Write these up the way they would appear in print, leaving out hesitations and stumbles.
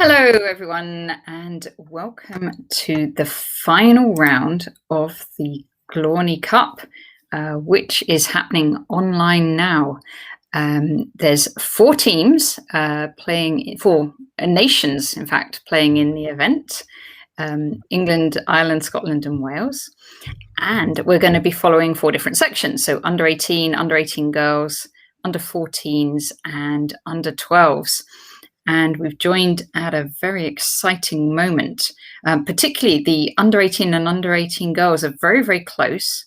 Hello, everyone, and welcome to the final round of the Glorney Cup, which is happening online now. There's 4 teams playing, 4 nations, in fact, playing in the event. England, Ireland, Scotland and Wales. And we're going to be following 4 different sections. So under 18 girls, under 14s and under 12s. And we've joined at a very exciting moment. Particularly the under 18 and under 18 girls are very, very close.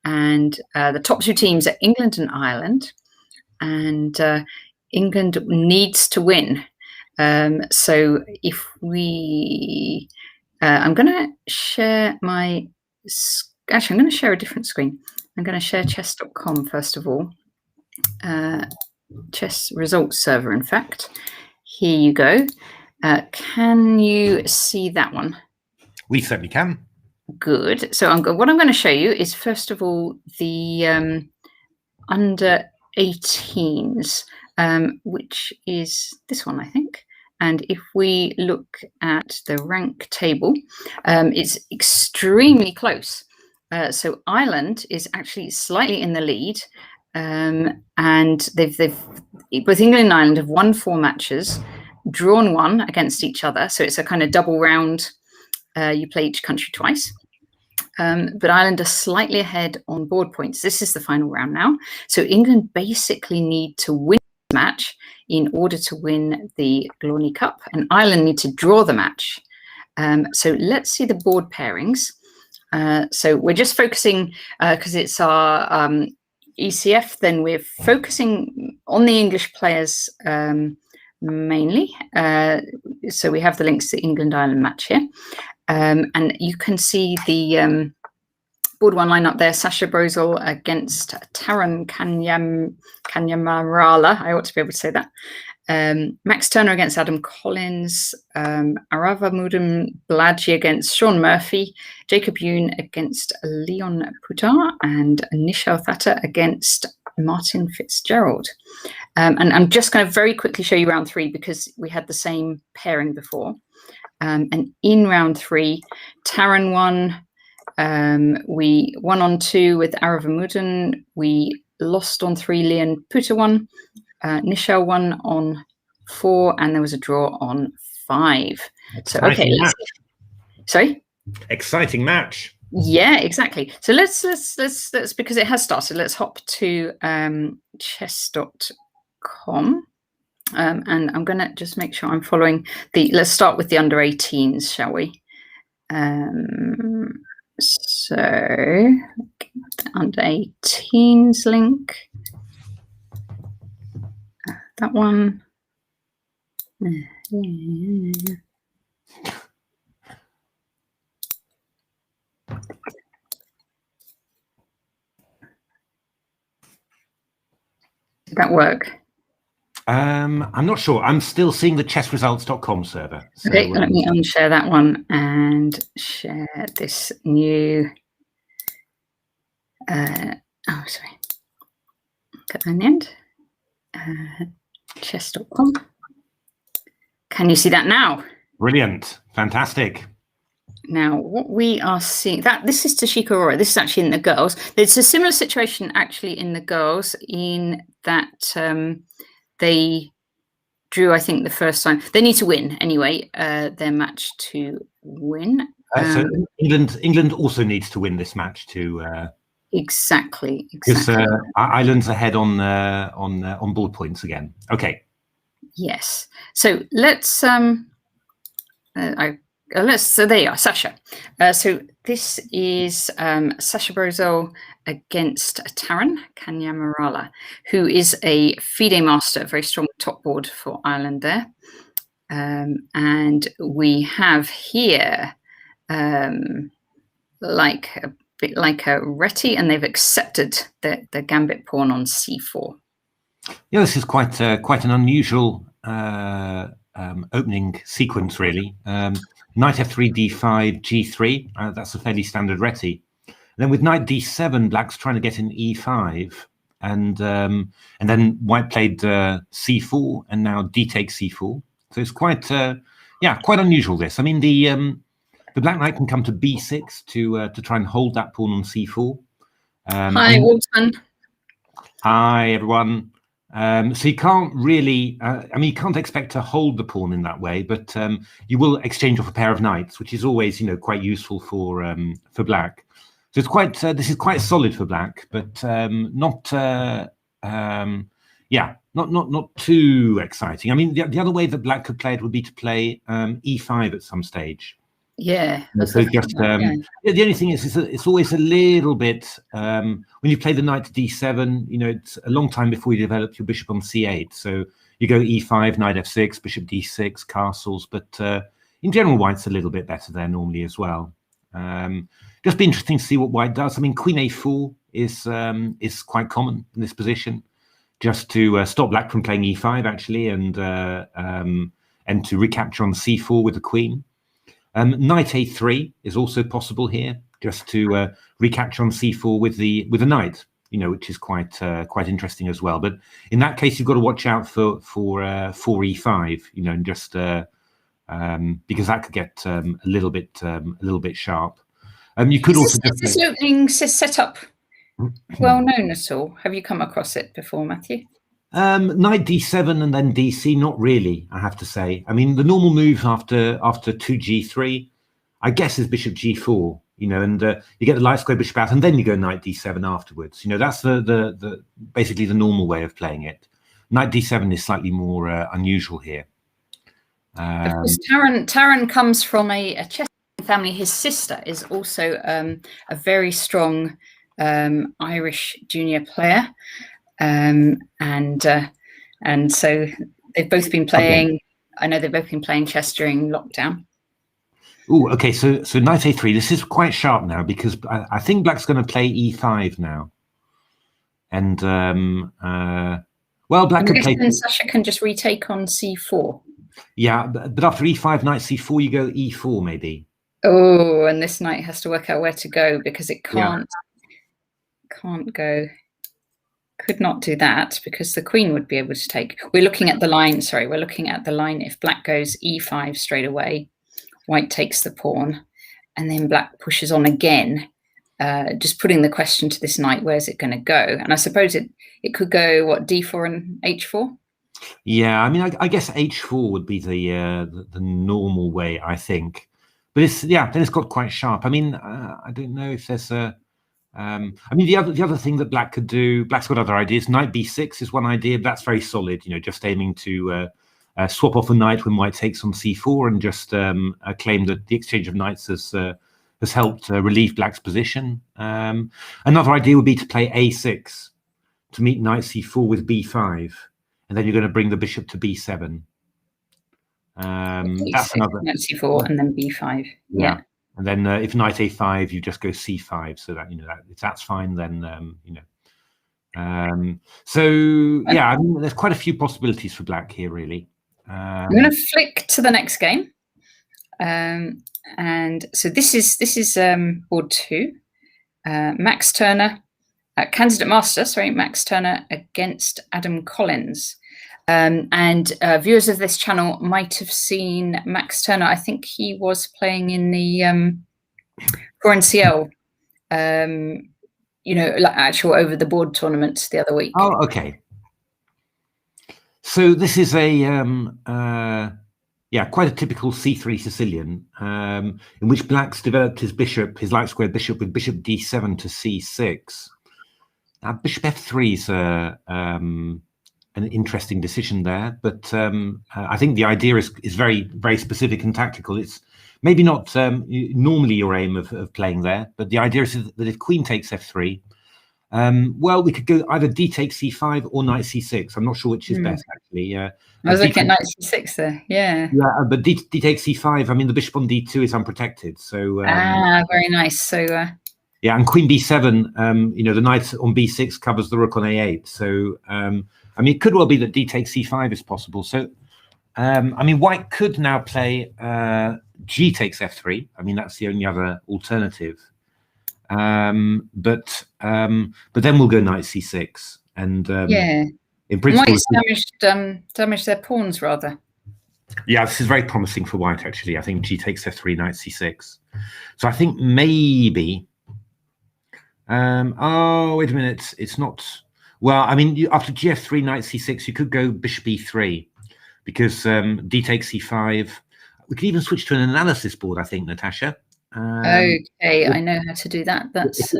And the top 2 teams are England and Ireland. And England needs to win. So if we... I'm going to share my... Actually, I'm going to share a different screen. I'm going to share chess.com first of all. Chess results server, in fact. Here you go. Can you see that one? We certainly can. Good. So what I'm going to show you is, first of all, the under 18s, which is this one, I think. And if we look at the rank table, it's extremely close. So Ireland is actually slightly in the lead. And they've both England and Ireland have won 4 matches, drawn 1 against each other. So it's a kind of double round. You play each country twice. But Ireland are slightly ahead on board points. This is the final round now. So England basically need to win this match in order to win the Glorney Cup, and Ireland need to draw the match. So let's see the board pairings. So we're just focusing, because it's our ECF, then we're focusing on the English players mainly. So we have the links to England-Ireland match here. And you can see the board 1 line up there: Sasha Brozal against Taran Kanyamarala. I ought to be able to say that. Max Turner against Adam Collins, Aravamudam Balaji against Sean Murphy, Jacob Yoon against Leon Putar, and Nishal Thatta against Martin Fitzgerald. And I'm just going to very quickly show you round 3 because we had the same pairing before. And in round 3, Taran won. We won on 2 with Aravamudam. We lost on 3. Leon Putar won. Nishal won on 4, and there was a draw on 5. So okay, sorry. Exciting match. Yeah, exactly. So let's because it has started. Let's hop to chess.com, and I'm going to just make sure I'm following the. Let's start with the under 18s, shall we? So the under 18s link. That one. Did that work? I'm not sure. I'm still seeing the chessresults.com server. So, okay, let me unshare that one and share this new. Oh, sorry. Get that in the end. Chess.com. Can you see that now? Brilliant. Fantastic. Now, what we are seeing, this is Toshiko Aurora. This is actually in the girls. It's a similar situation actually in the girls, in that they drew, I think, the first time. They need to win anyway, their match to win. So England also needs to win this match to. Exactly. Because Ireland's ahead on board points again. Okay. Yes. So let's. So there you are, Sasha. So this is Sasha Brozal against Taran Kanyamarala, who is a FIDE master, very strong top board for Ireland there. And we have here like a bit like a Reti, and they've accepted the Gambit pawn on c4. Yeah, this is quite an unusual opening sequence, really. Knight f3, d5, g3. That's a fairly standard Reti. Then with knight d7, black's trying to get in e5, and then white played c4, and now d takes c4. So it's quite yeah, quite unusual this. I mean, the black knight can come to b6 to try and hold that pawn on c4. Hi, Walton. Hi, everyone. So you can't really, I mean, you can't expect to hold the pawn in that way, but you will exchange off a pair of knights, which is always, you know, quite useful for black. So it's quite, this is quite solid for black, but not, yeah, not too exciting. I mean, the other way that black could play it would be to play e5 at some stage. Yeah. So just the only thing is, it's always a little bit when you play the knight to d7. You know, it's a long time before you develop your bishop on c8. So you go e5, knight f6, bishop d6, castles. But in general, white's a little bit better there normally as well. Just be interesting to see what white does. I mean, queen a4 is quite common in this position, just to stop black from playing e5 actually, and to recapture on c4 with the queen. Knight a3 is also possible here, just to recapture on c4 with the knight, you know, which is quite interesting as well. But in that case, you've got to watch out for e5, you know, and just because that could get a little bit sharp. You could also is this opening set up well known at all? Have you come across it before, Matthew? Knight d7 and then dc, not really, I have to say. I mean, the normal move after 2g3, I guess, is bishop g4, you know, and you get the light square bishop out, and then you go knight d7 afterwards. You know, that's the basically the normal way of playing it. Knight d7 is slightly more unusual here. Of course, Taran comes from a chess family. His sister is also a very strong Irish junior player. And so they've both been playing. Okay. I know they've both been playing chess during lockdown. Oh, okay. So knight a3. This is quite sharp now, because I think black's going to play e5 now. And well, black could play. Sasha can just retake on c4. Yeah, but after e5, knight c4, you go e4 maybe. Oh, and this knight has to work out where to go, because it can't go. Could not do that because the queen would be able to take. We're looking at the line. Sorry, we're looking at the line. If black goes e5 straight away, white takes the pawn, and then black pushes on again, just putting the question to this knight: where's it going to go? And I suppose it could go what, d4 and h4. Yeah, I mean, I guess h4 would be the normal way, I think. But it's, yeah, then it's got quite sharp. I mean, I don't know if there's a. I mean, the other thing that black could do, black's got other ideas. Knight b6 is one idea, but that's very solid. You know, just aiming to swap off a knight when white takes on c4, and just claim that the exchange of knights has helped relieve black's position. Another idea would be to play a6 to meet knight c4 with b5, and then you're going to bring the bishop to b7. That's another. Knight c4 and then b5. Yeah. And then if knight a5, you just go c5, so that, you know, if that's fine, then you know. So yeah, I mean, there's quite a few possibilities for black here, really. I'm going to flick to the next game, and so this is board 2. Max Turner, candidate master. Sorry, Max Turner against Adam Collins. And viewers of this channel might have seen Max Turner. I think he was playing in the CL, you know, like actual over the board tournament the other week. Oh, okay. So this is a yeah, quite a typical c3 Sicilian, in which black's developed his bishop, his light square bishop, with bishop d7 to c6. Now bishop f3 is an interesting decision there, but I think the idea is very, very specific and tactical. It's maybe not normally your aim of playing there, but the idea is that if queen takes f3, well, we could go either d takes c5 or knight c6. I'm not sure which is best, actually. I was looking at knight c6 there, yeah. Yeah, but d takes c5, I mean, the bishop on d2 is unprotected, so... very nice, so... yeah, and queen b7, you know, the knight on b6 covers the rook on a8, so... I mean, it could well be that d takes c5 is possible. So, I mean, white could now play g takes f3. I mean, that's the only other alternative. But then we'll go knight c6, and yeah, in principle, white's damaged their pawns rather. Yeah, this is very promising for white, actually. I think G takes F3, knight C6. So I think maybe... oh, wait a minute. It's not... Well, I mean, after GF3, knight C6, you could go bishop E3 because D takes C5. We could even switch to an analysis board, I think, Natasha. Okay, I know how to do that. That's...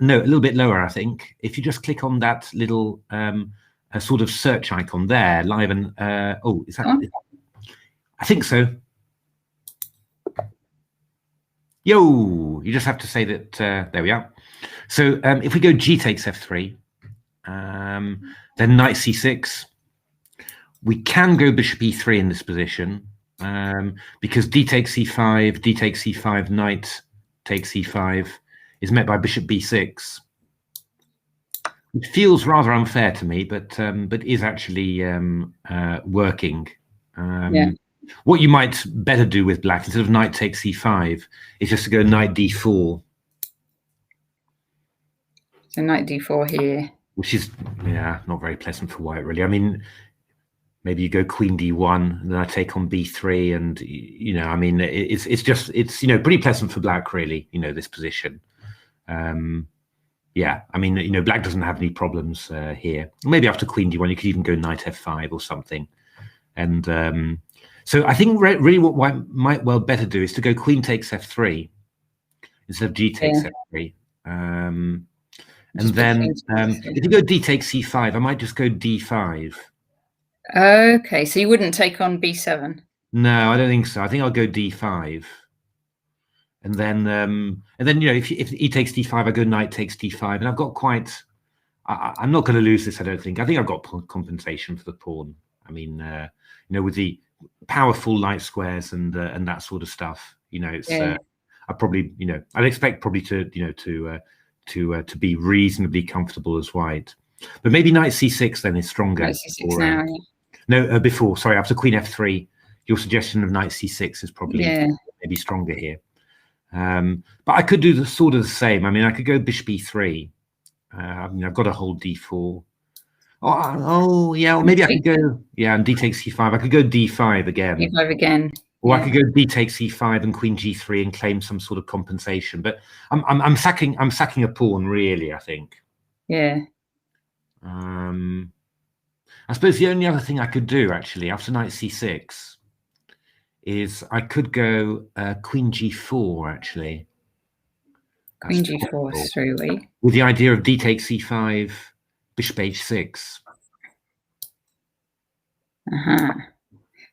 No, a little bit lower, I think. If you just click on that little a sort of search icon there, live and... oh, is that... I think so. Yo, you just have to say that, there we are. So if we go G takes F3, then knight C6, we can go bishop E3 in this position because D takes C5, D takes C5, knight takes E5 is met by bishop B6. It feels rather unfair to me, but is actually working. Yeah. What you might better do with black, instead of knight takes c5, is just to go knight d4. So knight d4 here. Which is, yeah, not very pleasant for white, really. I mean, maybe you go queen d1, and then I take on b3, and, you know, I mean, it's you know, pretty pleasant for black, really, you know, this position. Yeah, I mean, you know, black doesn't have any problems here. Maybe after queen d1, you could even go knight f5 or something. And so I think really what white might well better do is to go queen takes f3 instead of g takes f3. And then if you go d takes c5, I might just go d5. Okay, so you wouldn't take on b7? No, I don't think so. I think I'll go d5. And then you know, if e takes d5, I go knight takes d5, and I've got quite. I'm not going to lose this, I don't think. I think I've got compensation for the pawn. I mean, you know, with the powerful light squares and that sort of stuff. You know, it's I probably, you know, I'd expect probably to, you know, to be reasonably comfortable as white. But maybe knight c6 then is stronger. Knight c6 now, yeah. No, before. Sorry, after queen f3, your suggestion of knight c6 is probably maybe stronger here. But I could do the sort of the same. I mean, I could go bishop e3. I mean, I've got to hold d4. Oh yeah, or maybe I could go, yeah, and d takes c5. I could go d5 again. d5 again. Or I could go d takes c5 and queen g3 and claim some sort of compensation. But I'm sacking a pawn, really, I think. Yeah. I suppose the only other thing I could do actually after knight c6 is I could go queen g4 actually. Queen g4 straight away. With the idea of d takes c5, bishop h6.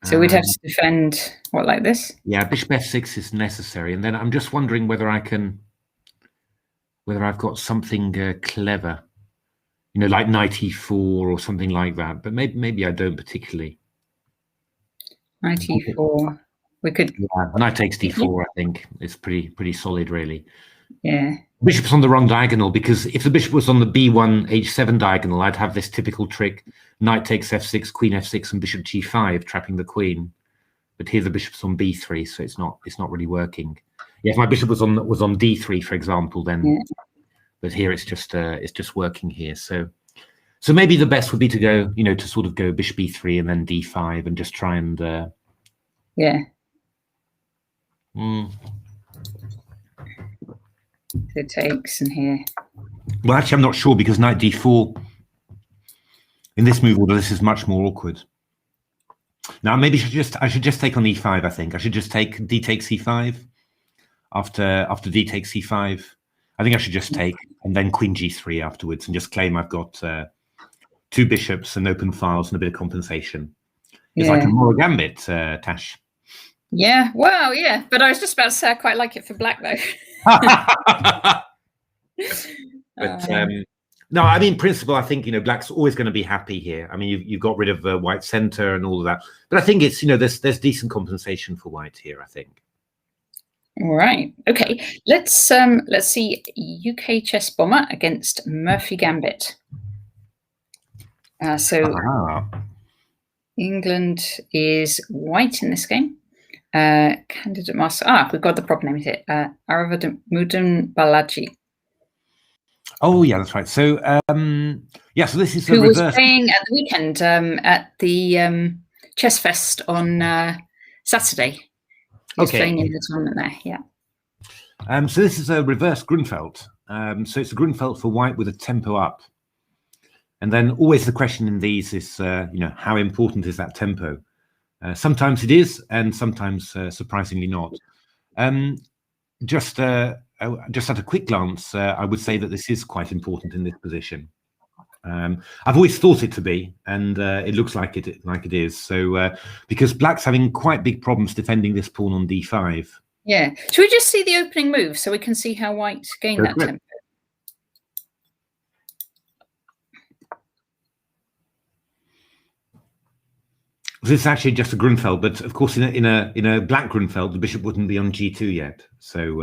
So we'd have to defend what, like this? Yeah, bishop f6 is necessary, and then I'm just wondering whether I've got something clever, you know, like knight e4 or something like that. But maybe I don't particularly. Knight e4. We could. Yeah, knight takes d4. I think it's pretty solid, really. Yeah. Bishop's on the wrong diagonal, because if the bishop was on the b1 h7 diagonal, I'd have this typical trick: knight takes f6, queen f6, and bishop g5, trapping the queen. But here the bishop's on b3, so it's not really working. Yeah, if my bishop was on d3, for example, then. Yeah. But here it's just working here. So maybe the best would be to go, you know, to sort of go bishop e3 and then d5 and just try and. Yeah. So it takes in here. Well, actually, I'm not sure, because knight d4 in this move order, this is much more awkward. Now, maybe I should just take on e5. I think I should just take d takes e5 after d takes c5. I think I should just take and then queen g3 afterwards and just claim I've got two bishops and open files and a bit of compensation. It's like a moral gambit, Tash. Yeah, well, yeah, but I was just about to say I quite like it for black, though. But no, I mean, principle, I think, you know, black's always going to be happy here. I mean, you've got rid of white center and all of that, but I think it's, you know, there's decent compensation for white here, I think. All right, okay, let's see UK chess bomber against Murphy Gambit. England is white in this game. Candidate master. We've got the proper name here. Aravamudin Balaji. Oh yeah, that's right. So yeah, so this is who was playing at the weekend at the Chess Fest on Saturday. He was playing in the tournament there, yeah. So this is a reverse Grunfeld. So it's a Grunfeld for white with a tempo up. And then always the question in these is, how important is that tempo? Sometimes it is, and sometimes surprisingly not. Just at a quick glance, I would say that this is quite important in this position. I've always thought it to be, and it looks like it is. So because black's having quite big problems defending this pawn on d5. Yeah. Should we just see the opening move so we can see how white gained that tempo? This is actually just a Grunfeld, but of course, in a black Grunfeld, the bishop wouldn't be on g2 yet. So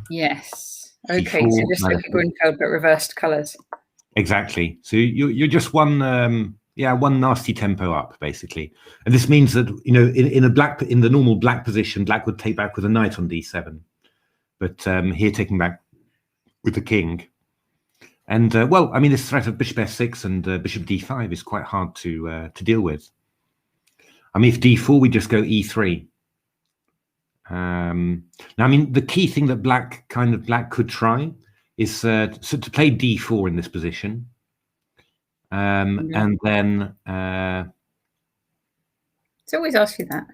yes, okay. So just like a Grunfeld, but reversed colours. Exactly. So you're just one nasty tempo up basically, and this means that in the normal black position, black would take back with a knight on d7, but here taking back with the king. And well, I mean, this threat of bishop f6 and bishop d5 is quite hard to deal with. I mean, if d4, we just go e3. Now, I mean, the key thing that black could try is to play d4 in this position, and then. It's always ask you that.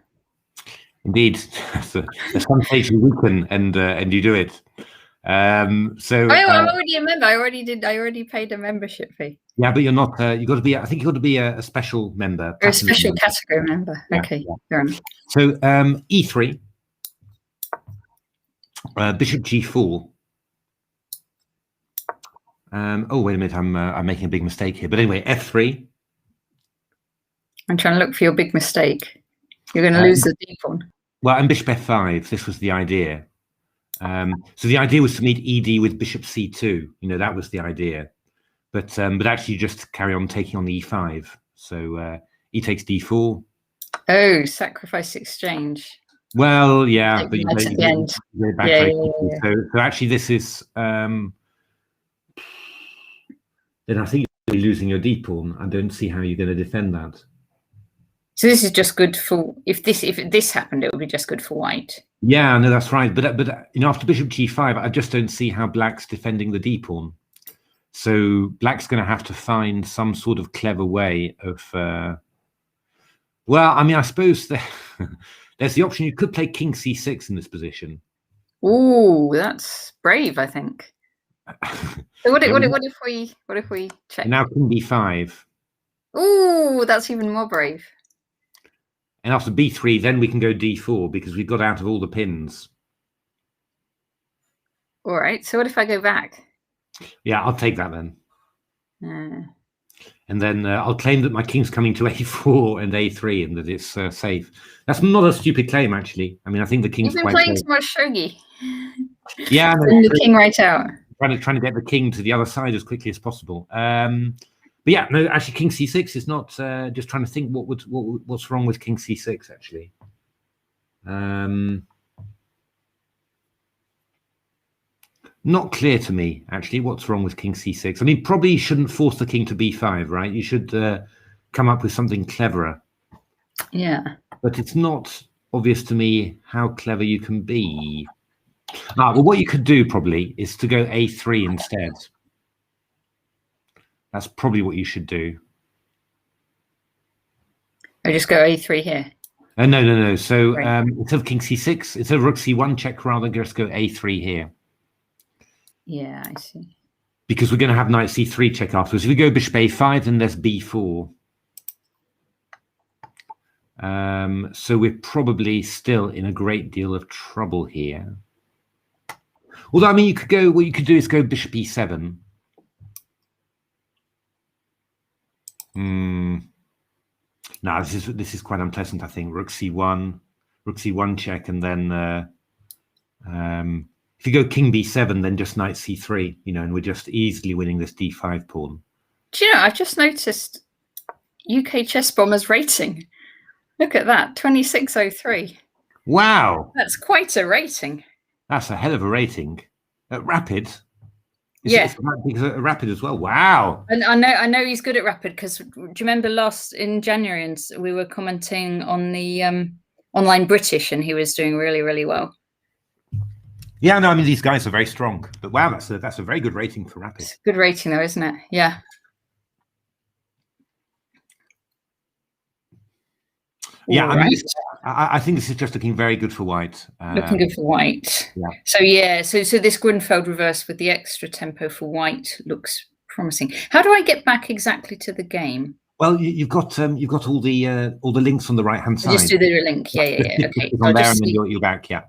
Indeed, at some stage you weaken and you do it. So I'm already a member. I already paid a membership fee. Yeah, but you're not. You got to be. I think you got to be a special member. Or a special category member. Yeah, okay. Yeah. Fair enough. So e3, bishop g4. Oh wait a minute, I'm making a big mistake here. But anyway, f3. I'm trying to look for your big mistake. You're going to lose the d pawn. Well, and bishop f5. This was the idea. So the idea was to meet ed with bishop c2. That was the idea. But actually just carry on taking on the e5. So e takes d4. Oh, sacrifice exchange. Well, yeah, but you at the end. So actually, this is. Then I think you're losing your d pawn. I don't see how you're going to defend that. So this is just good for if this happened, it would be just good for white. Yeah, no, that's right. But after bishop g5, I just don't see how black's defending the d pawn. So black's going to have to find some sort of clever way of. Well, I mean, I suppose there's the option. You could play king c6 in this position. Ooh, that's brave, I think. So what if we check? Now king b5. Ooh, that's even more brave. And after b3, then we can go d4 because we've got out of all the pins. All right. So what if I go back? Yeah, I'll take that then. And then I'll claim that my king's coming to a4 and a3 and that it's safe. That's not a stupid claim, actually. I mean, I think the king's You've been playing too much shogi. Yeah. Send the king right out. Trying to get the king to the other side as quickly as possible. But yeah, no, actually, king c6 is not. Just trying to think what's wrong with king c6 actually. Not clear to me actually what's wrong with king c6. I mean, probably you shouldn't force the king to b5, right? You should come up with something cleverer. Yeah. But it's not obvious to me how clever you can be. Well, what you could do probably is to go a3 instead. That's probably what you should do. I just go a3 here. No. So instead of king c6, instead of rook c1 check, rather just go a3 here. Yeah, I see. Because we're going to have knight c3 check afterwards. If we go bishop a5, then there's b4. So we're probably still in a great deal of trouble here. Although, I mean, what you could do is go bishop e7. No, this is quite unpleasant, I think. Rook c1 check, and then if you go king b7, then just knight c3, and we're just easily winning this d5 pawn. Do you know, I've just noticed UK Chess Bombers rating. Look at that, 2603. Wow. That's quite a rating. That's a hell of a rating. Rapid. It's because rapid as well. Wow. And I know he's good at rapid, because do you remember in January, and we were commenting on the online British, and he was doing really, really well. Yeah, no, I mean, these guys are very strong, but wow, that's a very good rating for rapid. It's a good rating though, isn't it? Yeah. Yeah, right. I think this is just looking very good for white. Looking good for white. Yeah. So this Grunfeld reverse with the extra tempo for white looks promising. How do I get back exactly to the game? Well, you've got all the links on the right hand side. Just do the link. Yeah. Okay. On there, and then you're back. Yeah.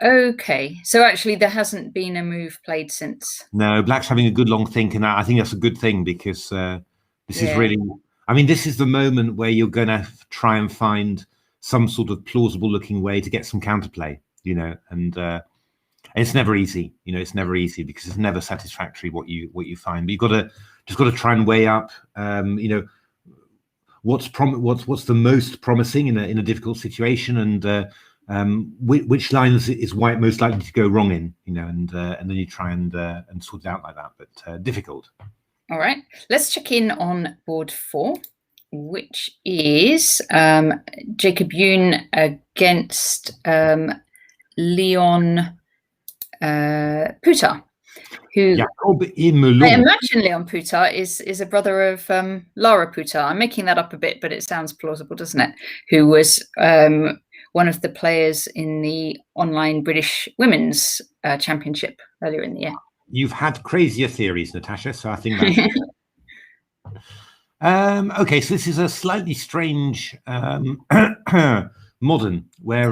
Okay. So actually, there hasn't been a move played since. No, Black's having a good long think, and I think that's a good thing, because this is really. I mean, this is the moment where you're going to try and find some sort of plausible looking way to get some counterplay, and it's never easy. It's never easy, because it's never satisfactory what you find. But you've just got to try and weigh up, what's the most promising in a difficult situation, and which lines is white most likely to go wrong in, and then you try and sort it out like that, but difficult. All right, let's check in on board 4, which is Jacob Yoon against Leon Putar, who I imagine Leon Putar is a brother of Lara Putar. I'm making that up a bit, but it sounds plausible, doesn't it? Who was one of the players in the online British Women's Championship earlier in the year. You've had crazier theories, Natasha, so I think that's okay. So this is a slightly strange modern, where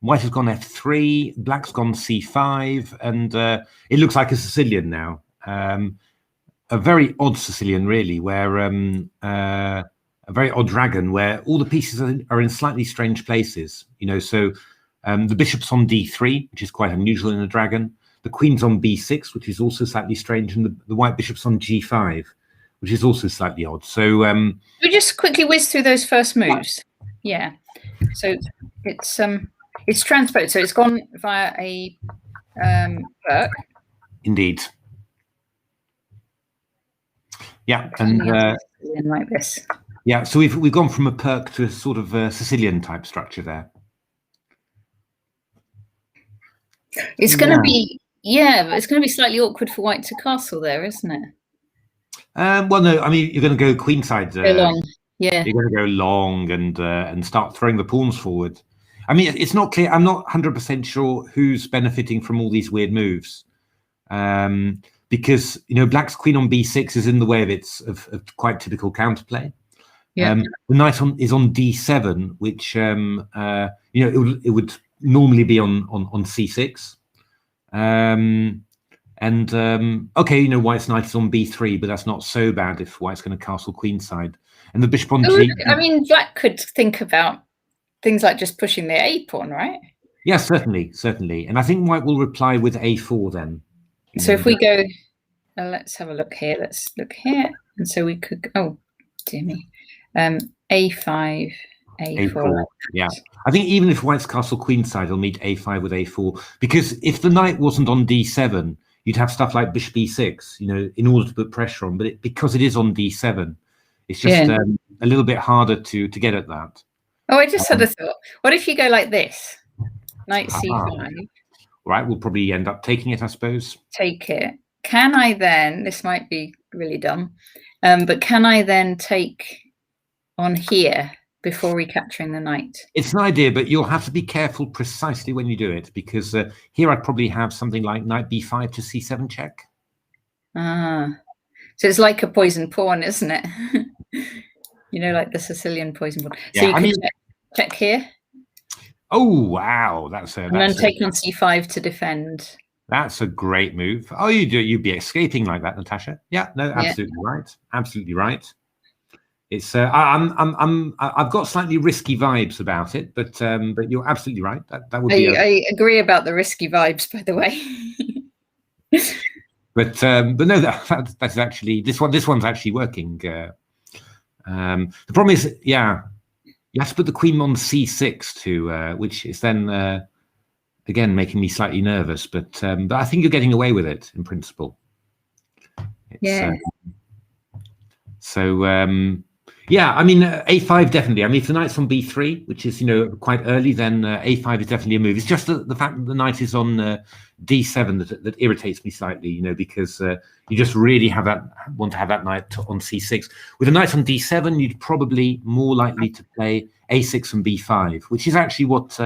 white has gone f3, black's gone c5, and it looks like a Sicilian now. A very odd Sicilian, really, where a very odd dragon, where all the pieces are in slightly strange places. So the bishop's on d3, which is quite unusual in a dragon. The queen's on b6, which is also slightly strange, and the white bishop's on g5, which is also slightly odd. So we just quickly whiz through those first moves. Yeah. So it's transposed. So it's gone via a Burke. Indeed. Yeah, and like this. Yeah, so we've gone from a Perk to a sort of Sicilian type structure there. It's going to be. Yeah, but it's going to be slightly awkward for white to castle there, isn't it? Well, no, I mean, you're going to go queenside. Go long, yeah. You're going to go long and start throwing the pawns forward. I mean, it's not clear. I'm not 100% sure who's benefiting from all these weird moves, because black's queen on b6 is in the way of quite typical counterplay. Yeah. The knight is on d7, which it would normally be on c6. Okay, white's knight is on b3, but that's not so bad if white's going to castle queenside. And the bishop on g. I mean, black could think about things like just pushing the a pawn, right? Yeah, certainly. And I think white will reply with a4 then. So if we go, let's have a look here. Let's look here, and so we could. Oh, dear me. A5, A4. Yeah, I think even if white's castle queenside, he'll meet a5 with a4, because if the knight wasn't on d7, you'd have stuff like bishop e6, in order to put pressure on. But because it is on d7, it's just a little bit harder to get at that. Oh, I just had a thought. What if you go like this? Knight c5. Right, we'll probably end up taking it, I suppose. Take it. Can I then, this might be really dumb, but can I then take on here before recapturing the knight? It's an idea, but you'll have to be careful precisely when you do it, because here I'd probably have something like knight b5 to c7 check. So it's like a poison pawn, isn't it? Like the Sicilian poison pawn. Yeah, so you can check here. Oh, wow. And then take on c5 to defend. That's a great move. Oh, you'd be escaping like that, Natasha. Yeah, no, absolutely right. Absolutely right. It's I've got slightly risky vibes about it, but you're absolutely right. That would be. I agree about the risky vibes, by the way. but no, that's actually this one's actually working. The problem is, you have to put the queen on c6 to which is then again making me slightly nervous, but I think you're getting away with it in principle. Yeah. Yeah, I mean, a5 definitely. I mean, if the knight's on b3, which is, quite early, then a5 is definitely a move. It's just the fact that the knight is on d7 that irritates me slightly, because you just really want to have that knight on c6. With a knight on d7, you'd probably more likely to play a6 and b5, which is actually what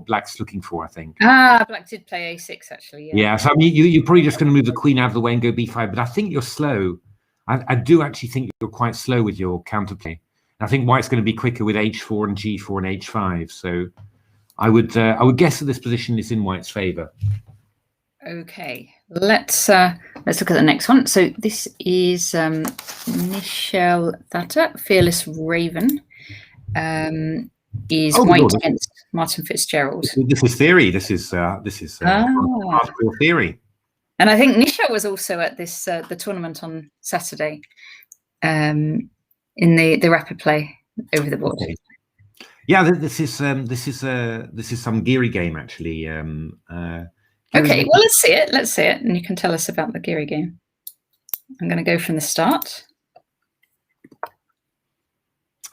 Black's looking for, I think. Black did play a6, actually. Yeah, so I mean, you're probably just going to move the queen out of the way and go b5, but I think you're slow. I do actually think you're quite slow with your counterplay. I think White's going to be quicker with h4 and g4 and h5. So I would guess that this position is in White's favour. Okay, let's look at the next one. So this is Michelle Thatter, Fearless Raven. Is White against Martin Fitzgerald. This is theory. This is hardcore theory. And I think Nisha was also at this the tournament on Saturday, in the rapid play over the board. Okay. Yeah, this is some Geary game actually. Okay, well let's see it. Let's see it, and you can tell us about the Geary game. I'm going to go from the start.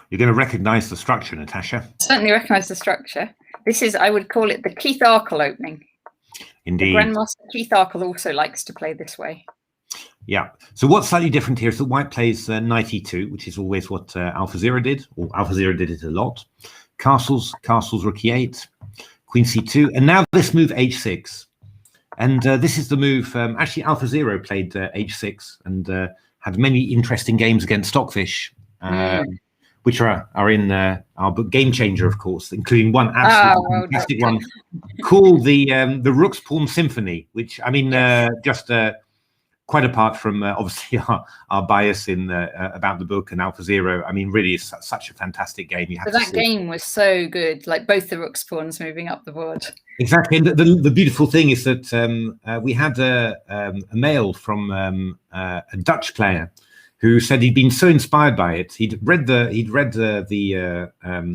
You're going to recognise the structure, Natasha. Certainly recognise the structure. This is, I would call it the Keith Arkle opening. Indeed. The Grandmaster Keith Arkle also likes to play this way. Yeah. So what's slightly different here is that White plays knight e2, which is always what AlphaZero did, or AlphaZero did it a lot. Castles, rook e8, queen c2, and now this move h6. And this is the move, actually AlphaZero played h6 and had many interesting games against Stockfish, which are in our book Game Changer, of course, including one absolutely fantastic one called the Rook's Pawn Symphony, which, I mean, just quite apart from obviously our bias in about the book and AlphaZero, I mean, really is such a fantastic game. You have that game was so good, like both the Rook's pawns moving up the board. Exactly. And the beautiful thing is that we had a mail from a Dutch player who said he'd been so inspired by it. He'd read the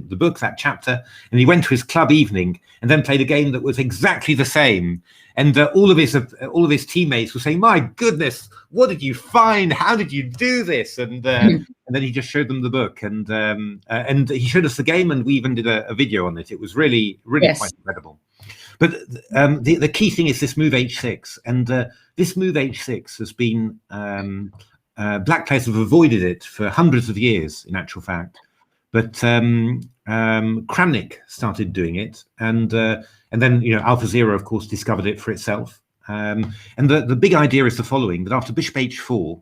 book, that chapter, and he went to his club evening and then played a game that was exactly the same. And all of his teammates were saying, "My goodness, what did you find? How did you do this?" And then he just showed them the book, and he showed us the game, and we even did a video on it. It was really quite incredible. But the key thing is this move h6, and this move h6 has been black players have avoided it for hundreds of years, in actual fact. But Kramnik started doing it, and then AlphaZero, of course, discovered it for itself. And the big idea is the following: that after bishop h4,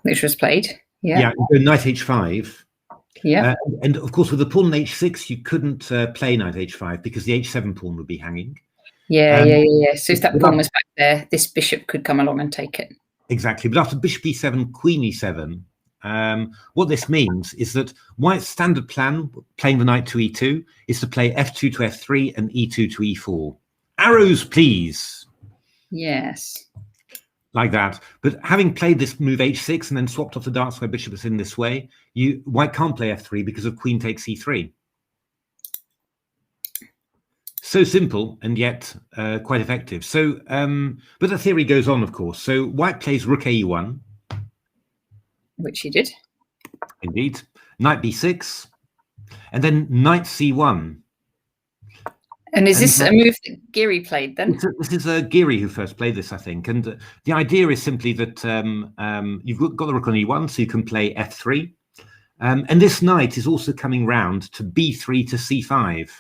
which was played, knight h5. Yeah, and of course with the pawn on h6, you couldn't play knight h5 because the h7 pawn would be hanging. Yeah. So if that pawn was back there, this bishop could come along and take it. Exactly, but after bishop e7, queen e7, what this means is that White's standard plan, playing the knight to e2, is to play f2 to f3 and e2 to e4. Arrows, please. Yes. Like that. But having played this move h6 and then swapped off the dark square bishop in this way, White can't play f3 because of queen takes e3. So simple and yet quite effective. So, but the theory goes on, of course. So White plays rook e1, which he did. Indeed. Knight b6, and then knight c1. And is this a move that Geary played then? This is Geary who first played this, I think. And the idea is simply that you've got the rook on e1, so you can play f3. And this knight is also coming round to b3 to c5.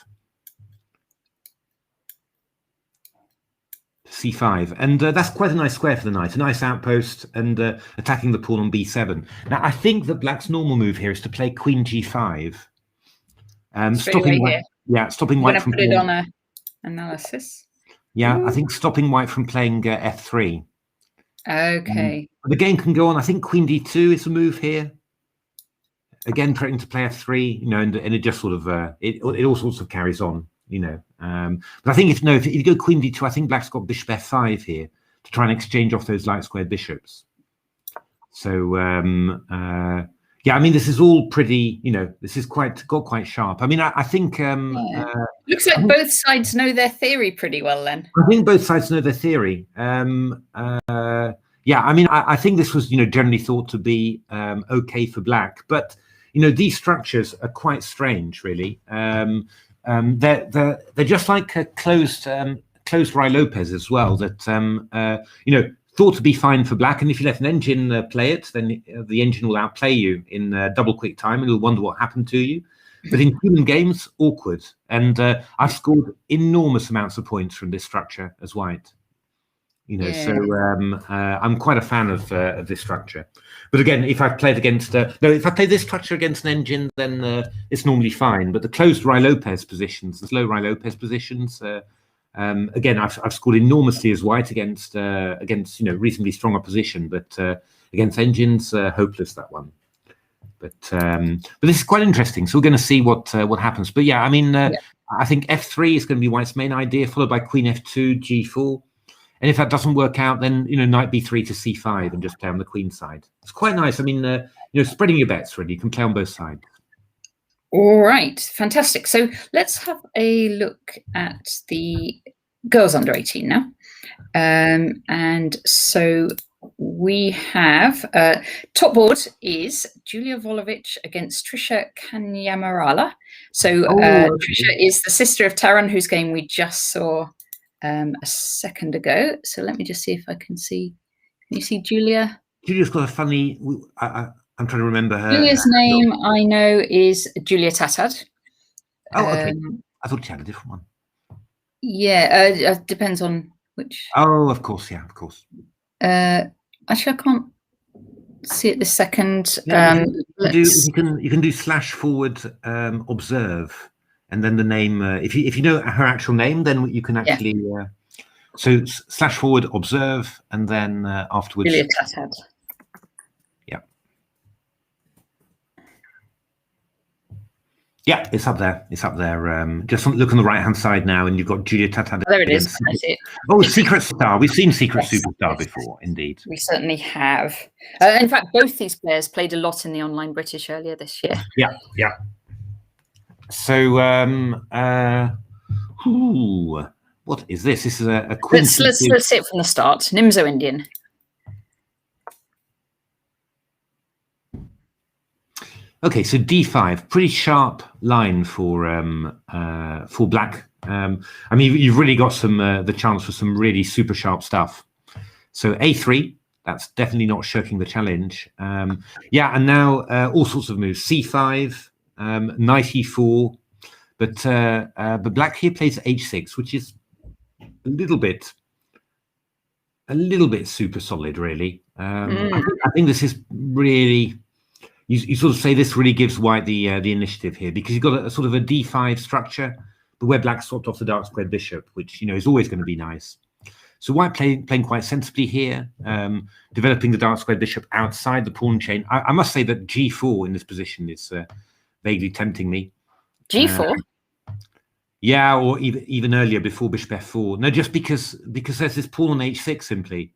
c5, and that's quite a nice square for the knight, a nice outpost, and attacking the pawn on b7. Now, I think that Black's normal move here is to play queen g5, stopping White, stopping White from put it on a analysis. Yeah, I think stopping White from playing f3. Okay. The game can go on. I think queen d2 is a move here. Again, trying to play f3, and it just sort of it all sorts of carries on. But I think if you go queen d2, I think Black's got bishop f5 here to try and exchange off those light squared bishops. So Yeah, I mean, this is all pretty, this is got quite sharp. I mean, I think looks like both sides know their theory pretty well then. I think both sides know their theory. Yeah, I mean, I think this was, generally thought to be okay for black, but these structures are quite strange, really. They're just like closed Rye Lopez as well. That thought to be fine for black, and if you let an engine play it, then the engine will outplay you in double quick time, and you'll wonder what happened to you. But in human games, awkward. And I've scored enormous amounts of points from this structure as white. So I'm quite a fan of this structure. But again, if I've played against if I play this structure against an engine, then it's normally fine. But the closed Rye Lopez positions, the slow Rye Lopez positions, again, I've scored enormously as white against reasonably strong opposition, but against engines, hopeless that one. But this is quite interesting. So we're going to see what happens. But yeah, I mean, I think f3 is going to be white's main idea, followed by queen f2, g4. And if that doesn't work out, then knight b3 to c5 and just play on the queen side. It's quite nice. I mean, spreading your bets really. You can play on both sides. All right, fantastic. So let's have a look at the girls under 18 now. And so we have top board is Julia Volovic against Trisha Kanyamarala. So Trisha is the sister of Taran, whose game we just saw a second ago. So let me just see if I can see. Can you see Julia? Julia's got a funny. I'm trying to remember her. Julia's name I know is Julia Tatad. Oh, okay. I thought she had a different one. Yeah, depends on which. Oh, of course, yeah, of course. Actually, I can't see it this second. Yeah, you can do / observe, and then the name. If you know her actual name, then you can actually. So / observe, and then afterwards. Julia Tatad. Yeah, it's up there. It's up there. Just look on the right-hand side now, and you've got Julia Tatad. There it is. I see it. Oh, Secret Star. We've seen Secret Superstar before, indeed. We certainly have. In fact, both these players played a lot in the Online British earlier this year. Yeah, yeah. So, what is this? This is a Queen. Let's see it from the start. Nimzo Indian. Okay, so d5, pretty sharp line for black. I mean, you've really got some the chance for some really super sharp stuff. So a3, that's definitely not shirking the challenge. Yeah, and now all sorts of moves. c5, knight e4, but black here plays h6, which is a little bit super solid, really. I think this is really. You sort of say this really gives white the initiative here, because you've got a sort of a d5 structure, but where black swapped off the dark squared bishop, which is always going to be nice. So white playing quite sensibly here, developing the dark squared bishop outside the pawn chain. I must say that g4 in this position is vaguely tempting me. G4. Yeah, or even earlier before bishop f4. No, just because there's this pawn on h6 simply.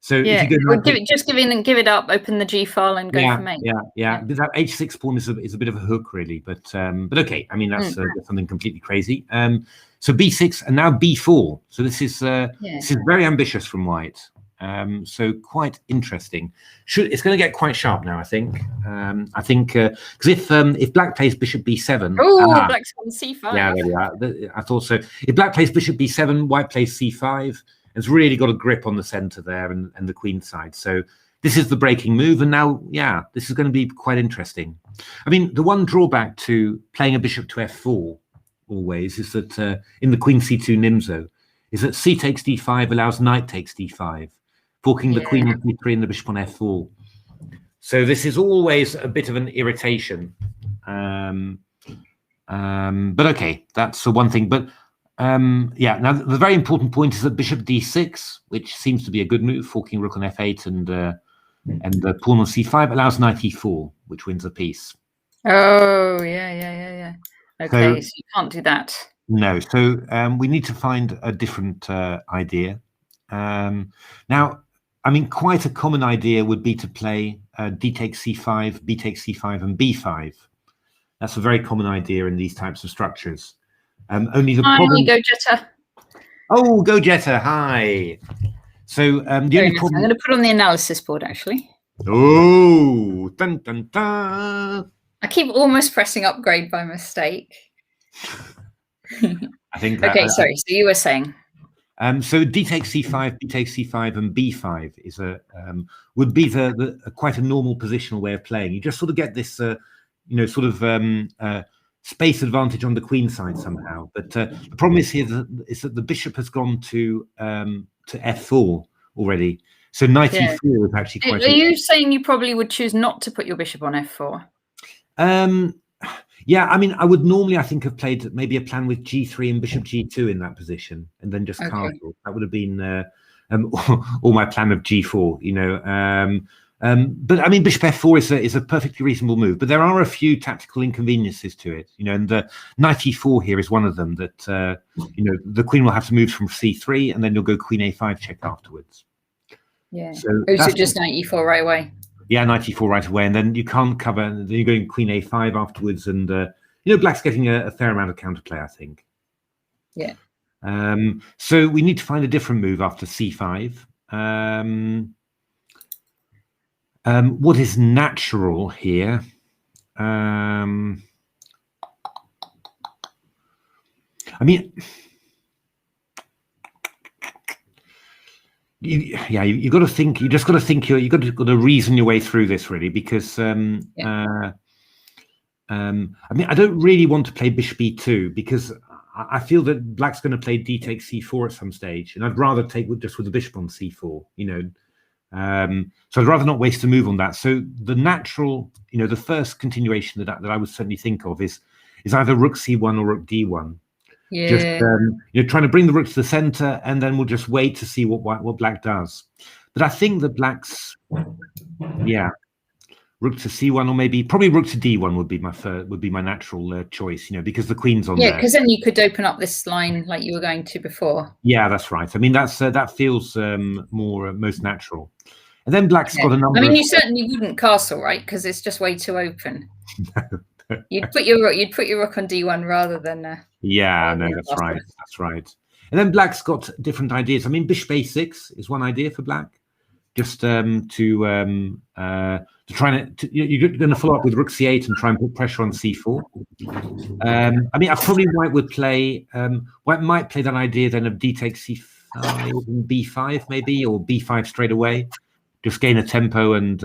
So yeah, if you go give it up, open the G file, and go for mate. Yeah. But that h6 pawn is a bit of a hook, really. But okay, I mean that's something completely crazy. So b6 and now b4. So this is very ambitious from white. So quite interesting. It's going to get quite sharp now, I think. Because if black plays bishop b7, black's on c5. Yeah, there we are. I thought so. If black plays bishop b7, white plays c5. It's really got a grip on the center there and the queen side. So this is the breaking move. And now, yeah, this is going to be quite interesting. I mean, the one drawback to playing a bishop to f4 always is that in the queen c2 Nimzo, is that c takes d5 allows knight takes d5, forking the queen on c3 and the bishop on f4. So this is always a bit of an irritation. But okay, that's the one thing. But yeah, now the very important point is that bishop d6, which seems to be a good move, forking rook on f8 and the pawn on c5 allows knight e4, which wins a piece. Oh, yeah. Okay, so you can't do that. No, so we need to find a different idea. Now, I mean, quite a common idea would be to play d takes c5, b takes c5, and b5. That's a very common idea in these types of structures. Only the problem. Go Jetta. Oh, go Jetta! Hi. So the only problem. I'm going to put on the analysis board actually. Oh, dun dun dun! I keep almost pressing upgrade by mistake. I think. Okay, sorry. So you were saying. So d takes c5, b takes c5, and b5 is would be quite a normal positional way of playing. You just sort of get this, sort of space advantage on the queen side somehow. But the problem is here is that the bishop has gone to f4 already. So knight e4 is actually quite. Are you saying you probably would choose not to put your bishop on f4? Yeah, I mean, I would normally, I think, have played maybe a plan with g3 and bishop g2 in that position, and then just castle. That would have been all my plan of g4, But I mean, bishop f4 is a perfectly reasonable move, but there are a few tactical inconveniences to it, and the knight e4 here is one of them. That the queen will have to move from c3, and then you'll go queen a5 check afterwards. Yeah. So just knight e4 right away. Yeah, knight e4 right away, and then you can't cover. And then you're going queen a5 afterwards, and black's getting a fair amount of counterplay, I think. Yeah. So we need to find a different move after c5. What is natural here? I mean, you got to think. You just got to think. You got to reason your way through this, really, because I mean, I don't really want to play bishop e2 because I feel that black's going to play d takes c4 at some stage, and I'd rather take just with the bishop on c4. So I'd rather not waste a move on that. So the natural, the first continuation that I would certainly think of is either rook c1 or rook d1. Yeah. Just trying to bring the rook to the center, and then we'll just wait to see what black does. But I think that black's, rook to c1 or probably rook to d1 would be my natural choice, because the queen's on there. Yeah, because then you could open up this line like you were going to before. Yeah, that's right. I mean, that feels most natural. And then black's got a number. I mean, you certainly wouldn't castle, right? Because it's just way too open. You'd put your rook on d1 rather than. Yeah, no, that's right. That's right. And then black's got different ideas. I mean, bishop a6 is one idea for black. Just to try you're going to follow up with rook c8 and try and put pressure on c4. I mean, I probably White might play that idea then of d takes c5 and b5 maybe, or b5 straight away. Just gain a tempo and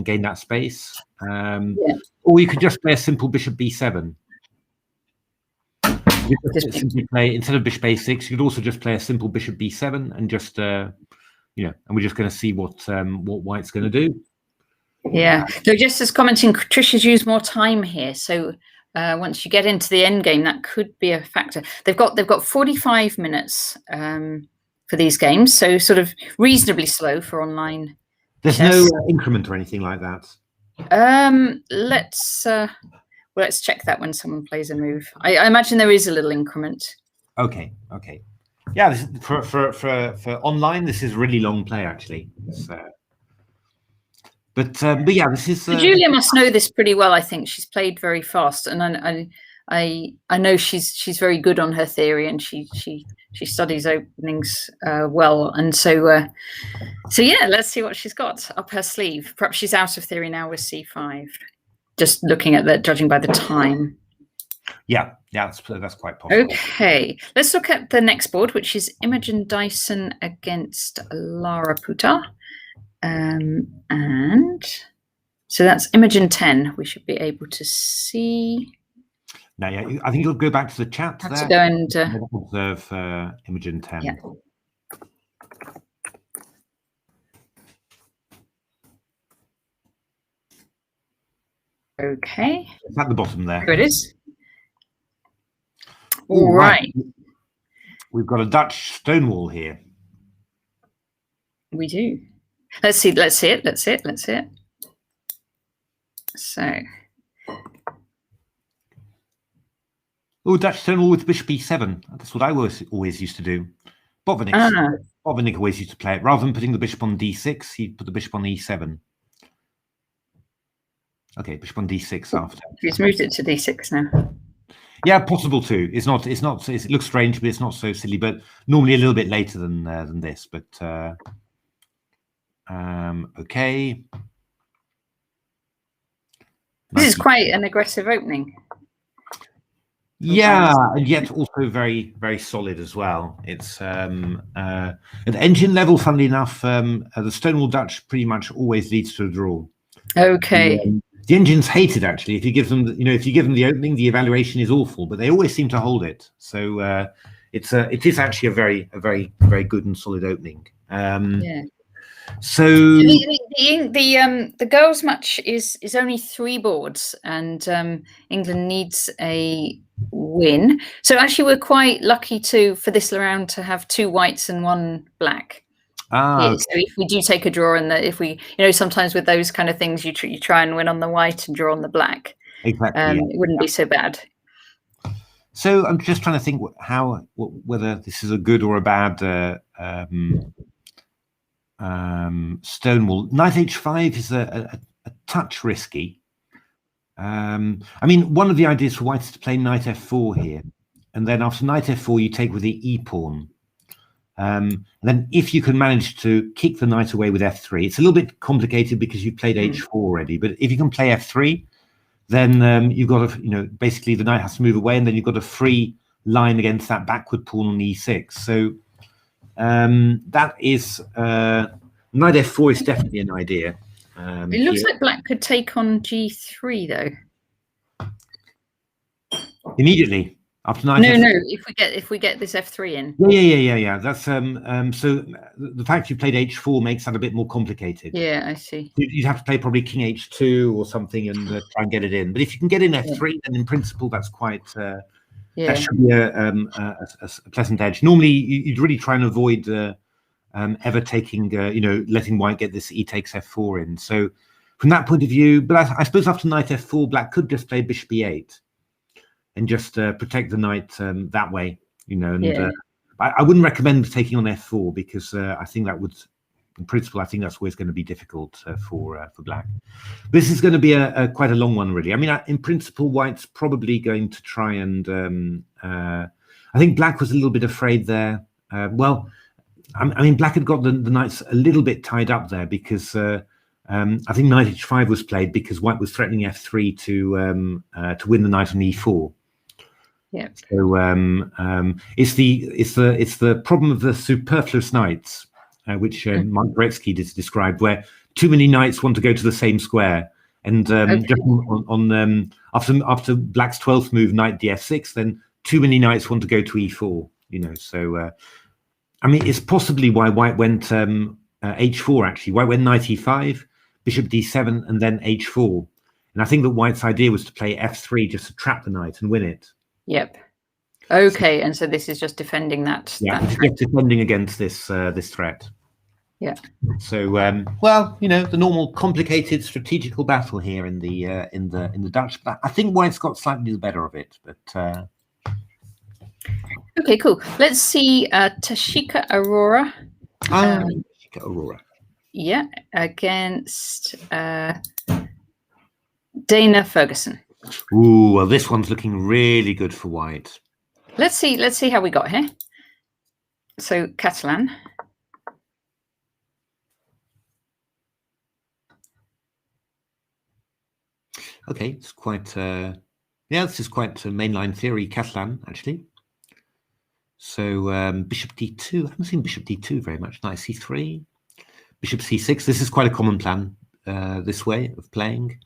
gain that space. Or you could just play a simple bishop b7. You could just simply play, instead of bishop a6, you could also just play a simple bishop b7 and just, and we're just going to see what White's going to do. Yeah. So just as commenting, Trisha's used more time here. So once you get into the end game, that could be a factor. They've got 45 minutes for these games, so sort of reasonably slow for online. There's no increment or anything like that. Let's check that when someone plays a move. I imagine there is a little increment. Okay. Yeah, this is, for online, this is really long play actually. But yeah, this is. Julia must know this pretty well. I think she's played very fast, and I know she's very good on her theory, and she studies openings well, and so yeah, let's see what she's got up her sleeve. Perhaps she's out of theory now with c5. Just looking at that, judging by the time. Yeah, that's quite possible. Okay, let's look at the next board, which is Imogen Dyson against Lara Puta. And so that's Imogen 10. We should be able to see. Now, yeah, I think you'll go back to the chat there. To go and observe Imogen 10. Yeah. Okay. It's at the bottom there. Here it is. All right. We've got a Dutch stonewall here. We do. Let's see it. So. Oh, Dutch stonewall with bishop e7. That's what I always used to do. Botvinnik. Bob and Nick always used to play it. Rather than putting the bishop on d6, he'd put the bishop on e7. Okay, bishop on d6 after. He's moved it to d6 now. Yeah, possible too. It looks strange, but it's not so silly. But normally a little bit later than this. But okay. This is quite an aggressive opening. Yeah, and yet also very, very solid as well. It's at engine level, funnily enough, the Stonewall Dutch pretty much always leads to a draw. Okay. The engines hate it, actually. If you give them, if you give them the opening, the evaluation is awful, but they always seem to hold it. So it is actually a very, very good and solid opening. Yeah. So the girls' match is only 3 boards, and England needs a win. So actually, we're quite lucky for this round to have 2 whites and 1 black. Okay. So if we do take a draw, and if we, sometimes with those kind of things, you try and win on the white and draw on the black. Exactly. It wouldn't be so bad. So I'm just trying to think whether this is a good or a bad Stonewall. Knight h5 is a touch risky. I mean, one of the ideas for white is to play knight f4 here, and then after knight f4 you take with the e pawn. Then if you can manage to kick the knight away with f3, it's a little bit complicated because you've played h4 already, but if you can play f3, then you've got to, basically the knight has to move away, and then you've got a free line against that backward pawn on e6. So that is knight f4 is definitely an idea. It looks like black could take on g3 though. Immediately after knight. No, if we get this f3 in. Yeah. That's so the fact you played h4 makes that a bit more complicated. Yeah, I see. You'd have to play probably king h2 or something and try and get it in. But if you can get in f3, then in principle that's quite. That should be a pleasant edge. Normally, you'd really try and avoid ever taking, letting white get this e takes f4 in. So from that point of view, but I suppose after knight f4, black could just play bishop e8 and just protect the knight that way, And I wouldn't recommend taking on f4 because I think that would, in principle, I think that's always going to be difficult for black. This is going to be quite a long one, really. I mean, in principle, white's probably going to try and. I think black was a little bit afraid there. Well, I mean, black had got the knights a little bit tied up there because I think knight h5 was played because white was threatening f3 to win the knight on e4. Yeah. So it's the problem of the superfluous knights. Which Mike Gretzky described, where too many knights want to go to the same square, and just after black's 12th move, knight df6, then too many knights want to go to e4. So I mean, it's possibly why white went h4. Actually, white went knight e5, bishop d7, and then h4. And I think that white's idea was to play f3 just to trap the knight and win it. Yep. Okay, and so this is just defending that. Yeah, it's just defending against this threat. Yeah. So well, the normal complicated strategical battle here in the Dutch. But I think white's got slightly the better of it. But okay, cool. Let's see Tashika Aurora. Tashika Aurora. Yeah, against Dana Ferguson. Ooh, well, this one's looking really good for white. Let's see how we got here. So Catalan. Okay, it's quite this is quite mainline theory Catalan actually. So bishop d2. I haven't seen bishop d2 very much. Knight c3, bishop c6. This is quite a common plan this way of playing.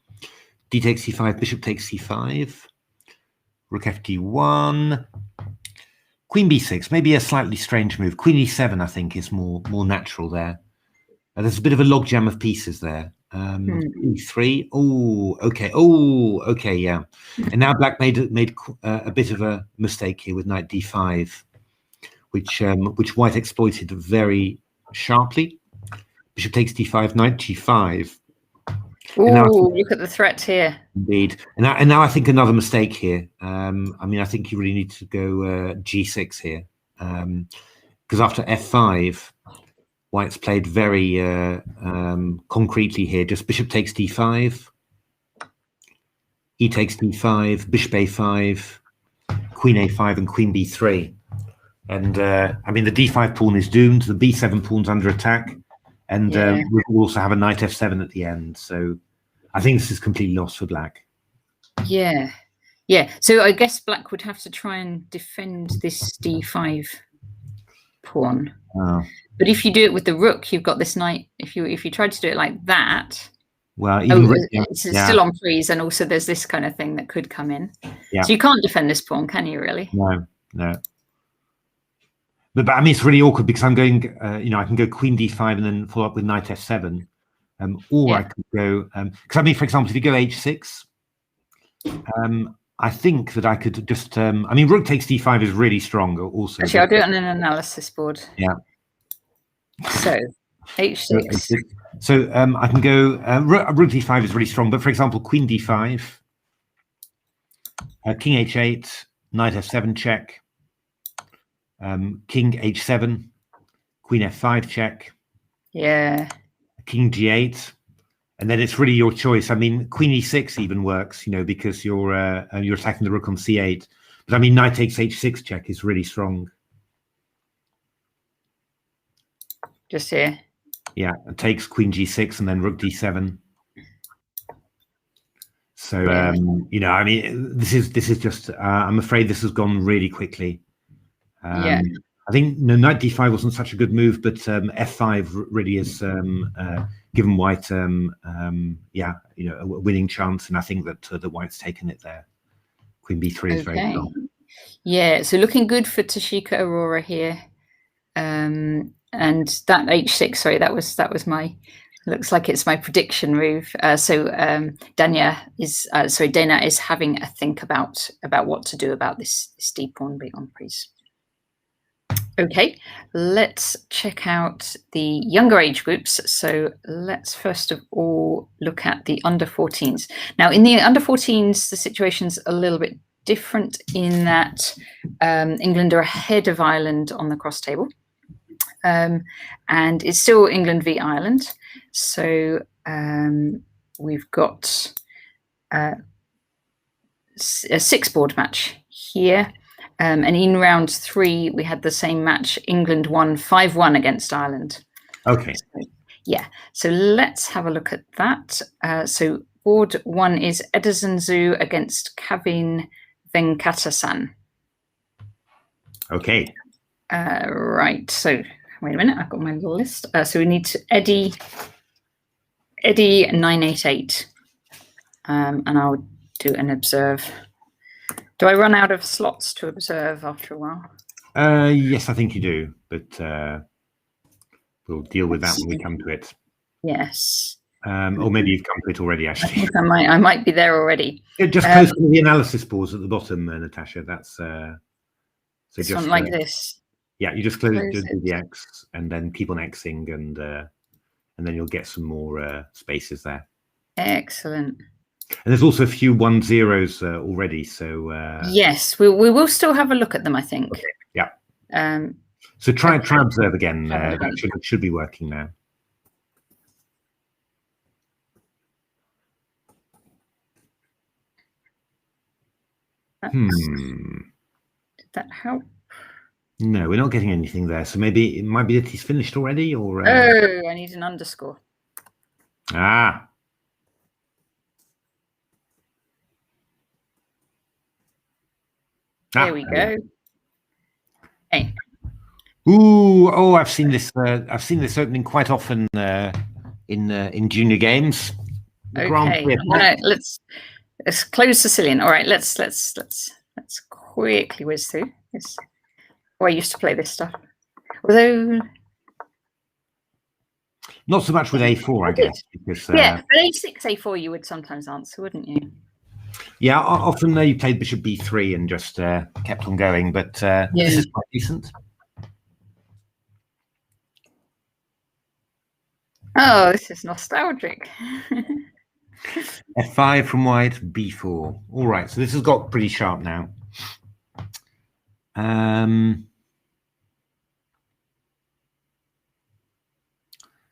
D takes c5, bishop takes c5, rook fd1, queen b6. Maybe a slightly strange move. Queen e7, I think, is more natural there. There's a bit of a logjam of pieces there. E3. Oh, okay. Oh, okay. Yeah. And now black made a bit of a mistake here with knight d5, which white exploited very sharply. Bishop takes d5, knight g5. Oh, look at the threat here. Indeed. And now I think another mistake here. I mean, I think you really need to go g6 here. because after f5, white's played very concretely here. Just bishop takes d5, e takes d5, bishop a5, queen a5, and queen b3. And I mean, the d5 pawn is doomed. The b7 pawn's under attack, and we also have a knight f7 at the end. So I think this is completely lost for black. Yeah, yeah. So I guess black would have to try and defend this d5 pawn. But if you do it with the rook, you've got this knight. If you tried to do it like that, well, even it's still on freeze, and also there's this kind of thing that could come in. Yeah. So you can't defend this pawn, can you? Really? No, no. But I mean, it's really awkward because I'm going. You know, I can go queen d5 and then follow up with knight f7, or I could go because I mean, for example, if you go h6, I think that I could just. I mean, rook takes d5 is really strong. Also, actually, I'll do it on an analysis board. Yeah. So h6. So I can go. Rook d5 is really strong, but for example, queen d5, king h8, knight f7 check. King h7, queen f5 check. Yeah. King g8, and then it's really your choice. I mean, queen e6 even works, you know, because you're attacking the rook on c8. But I mean, knight takes h6 check is really strong. Just here. Yeah, it takes queen g6 and then rook d7. So you know, I mean, this is just. I'm afraid this has gone really quickly. I think knight d5 wasn't such a good move, but f5 really has given white, yeah, you know, a winning chance, and I think that the white's taken it there. Queen b3 is very strong. Yeah, so looking good for Toshika Aurora here, and that h6. Sorry, that was my. Looks like it's my prediction move. So Dana is having a think about what to do about this d pawn being on freeze. Okay, let's check out the younger age groups. So let's first of all look at the under 14s. Now, in the under 14s, the situation's a little bit different in that England are ahead of Ireland on the cross table. And it's still England v Ireland. So we've got a 6-board match here. And in round 3, we had the same match. England won 5-1 against Ireland. Okay. So, yeah. So let's have a look at that. So board 1 is Edazanzu against Kavin Venkatasan. Okay. Right. So wait a minute. I've got my little list. So we need to Eddie 988. And I'll do an observe. Do I run out of slots to observe after a while? Yes, I think you do, but we'll deal with that when we come to it. Yes. Or maybe you've come to it already, actually. I think I might be there already. Just post the analysis boards at the bottom, Natasha. That's so this just one like this. Yeah, you just close the X and then keep on Xing, and then you'll get some more spaces there. Excellent. And there's also a few 1-0s already, so yes, we will still have a look at them, I think. Okay. Yeah. So try observe again. That should be working now. Did that help? No, we're not getting anything there. So maybe it might be that he's finished already, or oh, I need an underscore. There we go. Hey. Ooh, oh, I've seen this. I've seen this opening quite often in junior games. Okay, let's close Sicilian. All right, let's quickly whiz through this. Oh, I used to play this stuff, although not so much with A4, I guess. Because, yeah, but A6, A4, you would sometimes answer, wouldn't you? Yeah, often you played bishop b3 and just kept on going, but this is quite decent. Oh, this is nostalgic. F5 from white, b4. All right, so this has got pretty sharp now.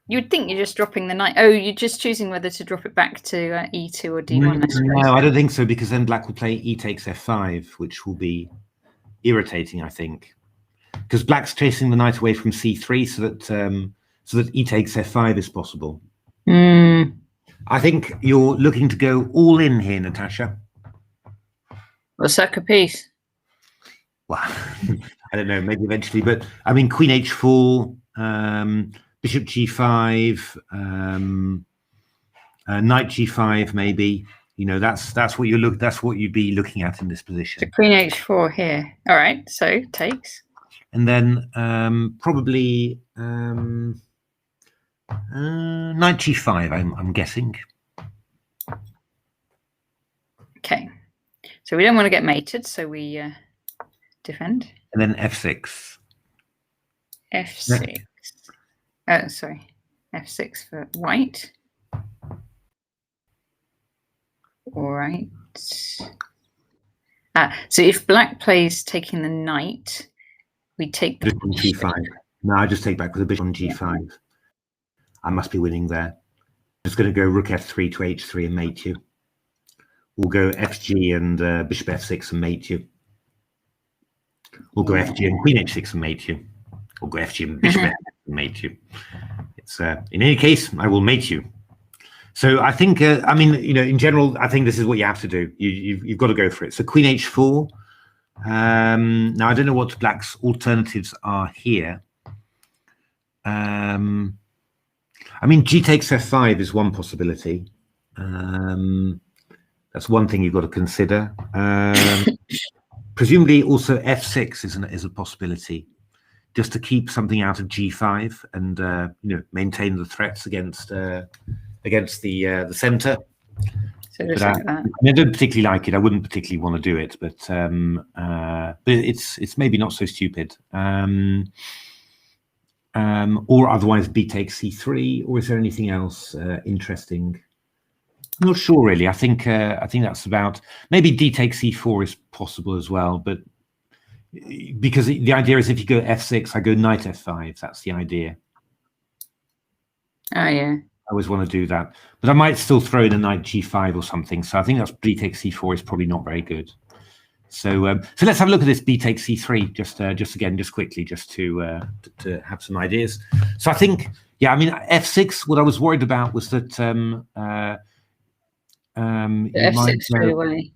You'd think you're just dropping the knight. Oh, you're just choosing whether to drop it back to e2 or d1. No, I don't think so, because then black will play e takes f5, which will be irritating, I think, because black's chasing the knight away from c3, so that e takes f5 is possible. I think you're looking to go all in here, Natasha. Or sack a piece. Well, I don't know, maybe eventually, but I mean, queen h4, bishop g5, knight g5, maybe. You know, that's what that's what you'd be looking at in this position. So queen h4 here. All right, so takes. And then probably knight g5, I'm guessing. Okay, so we don't want to get mated, so we defend. And then f6. f6. Oh, sorry, f6 for white. All right. So if black plays taking the knight, we take the bishop on g5. No, I just take back with the bishop on g5. I must be winning there. I'm just going to go rook f3 to h3 and mate you. We'll go fg and bishop f6 and mate you. We'll go fg and queen h6 and mate you. We'll go fg and bishop f6 and mate you. It's in any case, I will mate you. So I think, I mean, you know, in general, I think this is what you have to do. You've got to go for it. So queen h4. Now I don't know what black's alternatives are here. I mean, g takes f5 is one possibility. That's one thing you've got to consider. Presumably, also f6 is a possibility, just to keep something out of g5 and you know, maintain the threats against the center. So just like that. I don't particularly like it. I wouldn't particularly want to do it, but it's maybe not so stupid. Or otherwise, b takes c3. Or is there anything else interesting? I'm not sure really. I think that's about, maybe d takes c4 is possible as well, but because the idea is if you go f6, I go knight f5. That's the idea. Oh yeah. I always want to do that, but I might still throw in a knight g5 or something. So I think that's b takes c4 is probably not very good. So so let's have a look at this b takes c3 just quickly, just to have some ideas. So I think, yeah, I mean, f6. What I was worried about was that f6 straight away.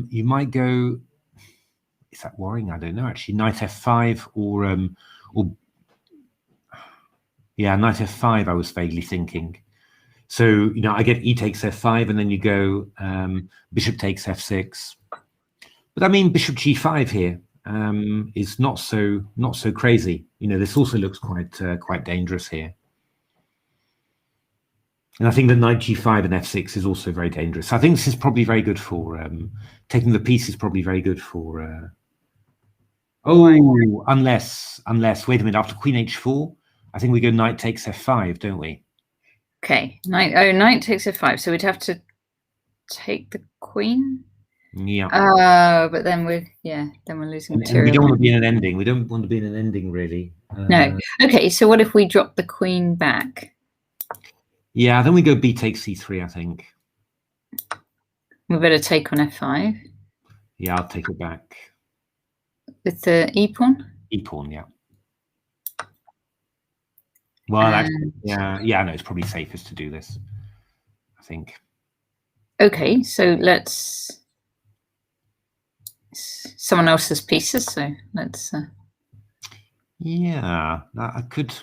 You might go. Is that worrying? I don't know. Actually, knight f5 or yeah, knight f5. I was vaguely thinking. So you know, I get e takes f5, and then you go bishop takes f6. But I mean, bishop g5 here is not so crazy. You know, this also looks quite dangerous here. And I think that knight g5 and f6 is also very dangerous. I think this is probably very good for taking the piece is probably very good for. Oh, unless wait a minute, after queen h4, I think we go knight takes f5, don't we? Okay, knight takes f5. So we'd have to take the queen. Yeah. But then we're losing material. We don't want to be in an ending. We don't want to be in an ending, really. No. Okay. So what if we drop the queen back? Yeah. Then we go b takes c3. I think. We better take on f5. Yeah, I'll take it back. With the e pawn. E pawn, yeah. Well, yeah. No, it's probably safest to do this, I think. Okay, so let's. Someone else's pieces, so let's. Yeah, I could.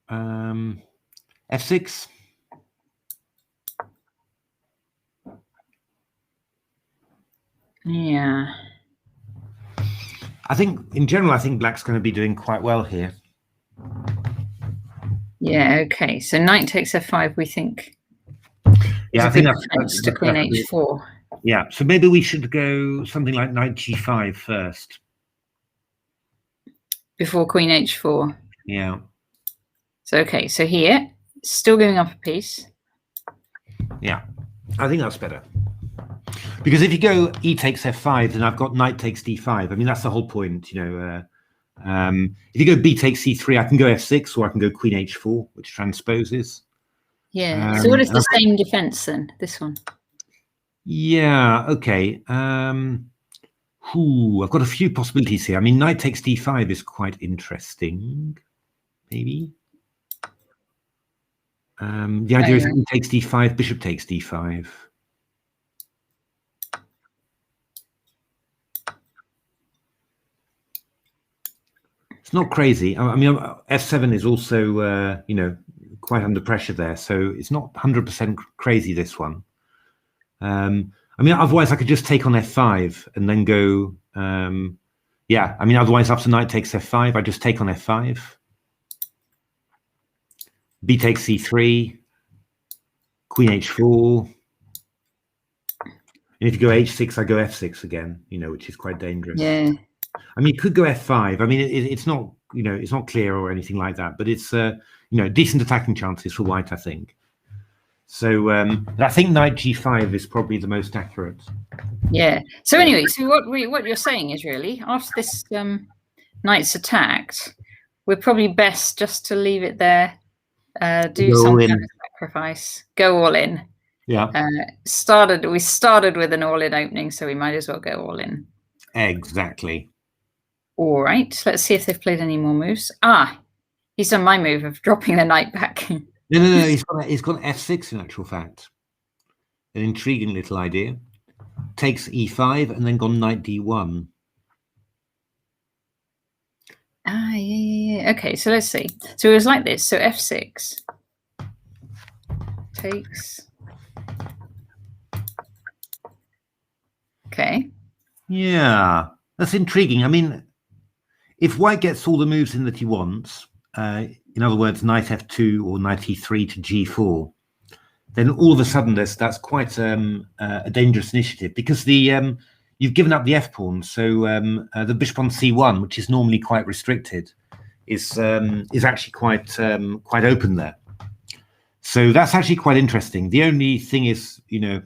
f6. Yeah. I think, in general, I think black's going to be doing quite well here. Yeah. Okay. So knight takes f5. We think. Yeah, I think that's to queen h4. Yeah. So maybe we should go something like knight g5 first. Before queen h4. Yeah. So okay. So here, still going up a piece. Yeah, I think that's better. Because if you go e takes f5, then I've got knight takes d5. I mean, that's the whole point, you know. If you go b takes c3, I can go f6, or I can go queen h4, which transposes. Yeah. So what is the same defense then? This one? Yeah. Okay. I've got a few possibilities here. I mean, knight takes d5 is quite interesting. Maybe. The idea is queen takes d5, bishop takes d5. It's not crazy. I mean, f7 is also, you know, quite under pressure there, so it's not 100% crazy, this one. I mean, otherwise I could just take on f5 and then go, yeah, I mean, otherwise after knight takes f5, I just take on f5. B takes c3, queen h4. And if you go h6, I go f6 again, you know, which is quite dangerous. Yeah. I mean, you could go f5. I mean, it's not, you know, it's not clear or anything like that, but it's, you know, decent attacking chances for white, I think. So I think knight g5 is probably the most accurate. Yeah. So anyway, so what you're saying is really, after this knight's attacked, we're probably best just to leave it there, do some kind of sacrifice, go all in. Yeah. We started with an all-in opening, so we might as well go all in. Exactly. All right. Let's see if they've played any more moves. Ah, he's done my move of dropping the knight back. No. He's got f6 in actual fact. An intriguing little idea. Takes e5 and then gone knight d1. Ah, yeah. Okay, so let's see. So it was like this. So f6 takes. Okay. Yeah, that's intriguing. I mean, if white gets all the moves in that he wants, in other words, knight f2 or knight e3 to g4, then all of a sudden that's quite a dangerous initiative, because the you've given up the f pawn, so the bishop on c1, which is normally quite restricted, is actually quite open there. So that's actually quite interesting. The only thing is, you know,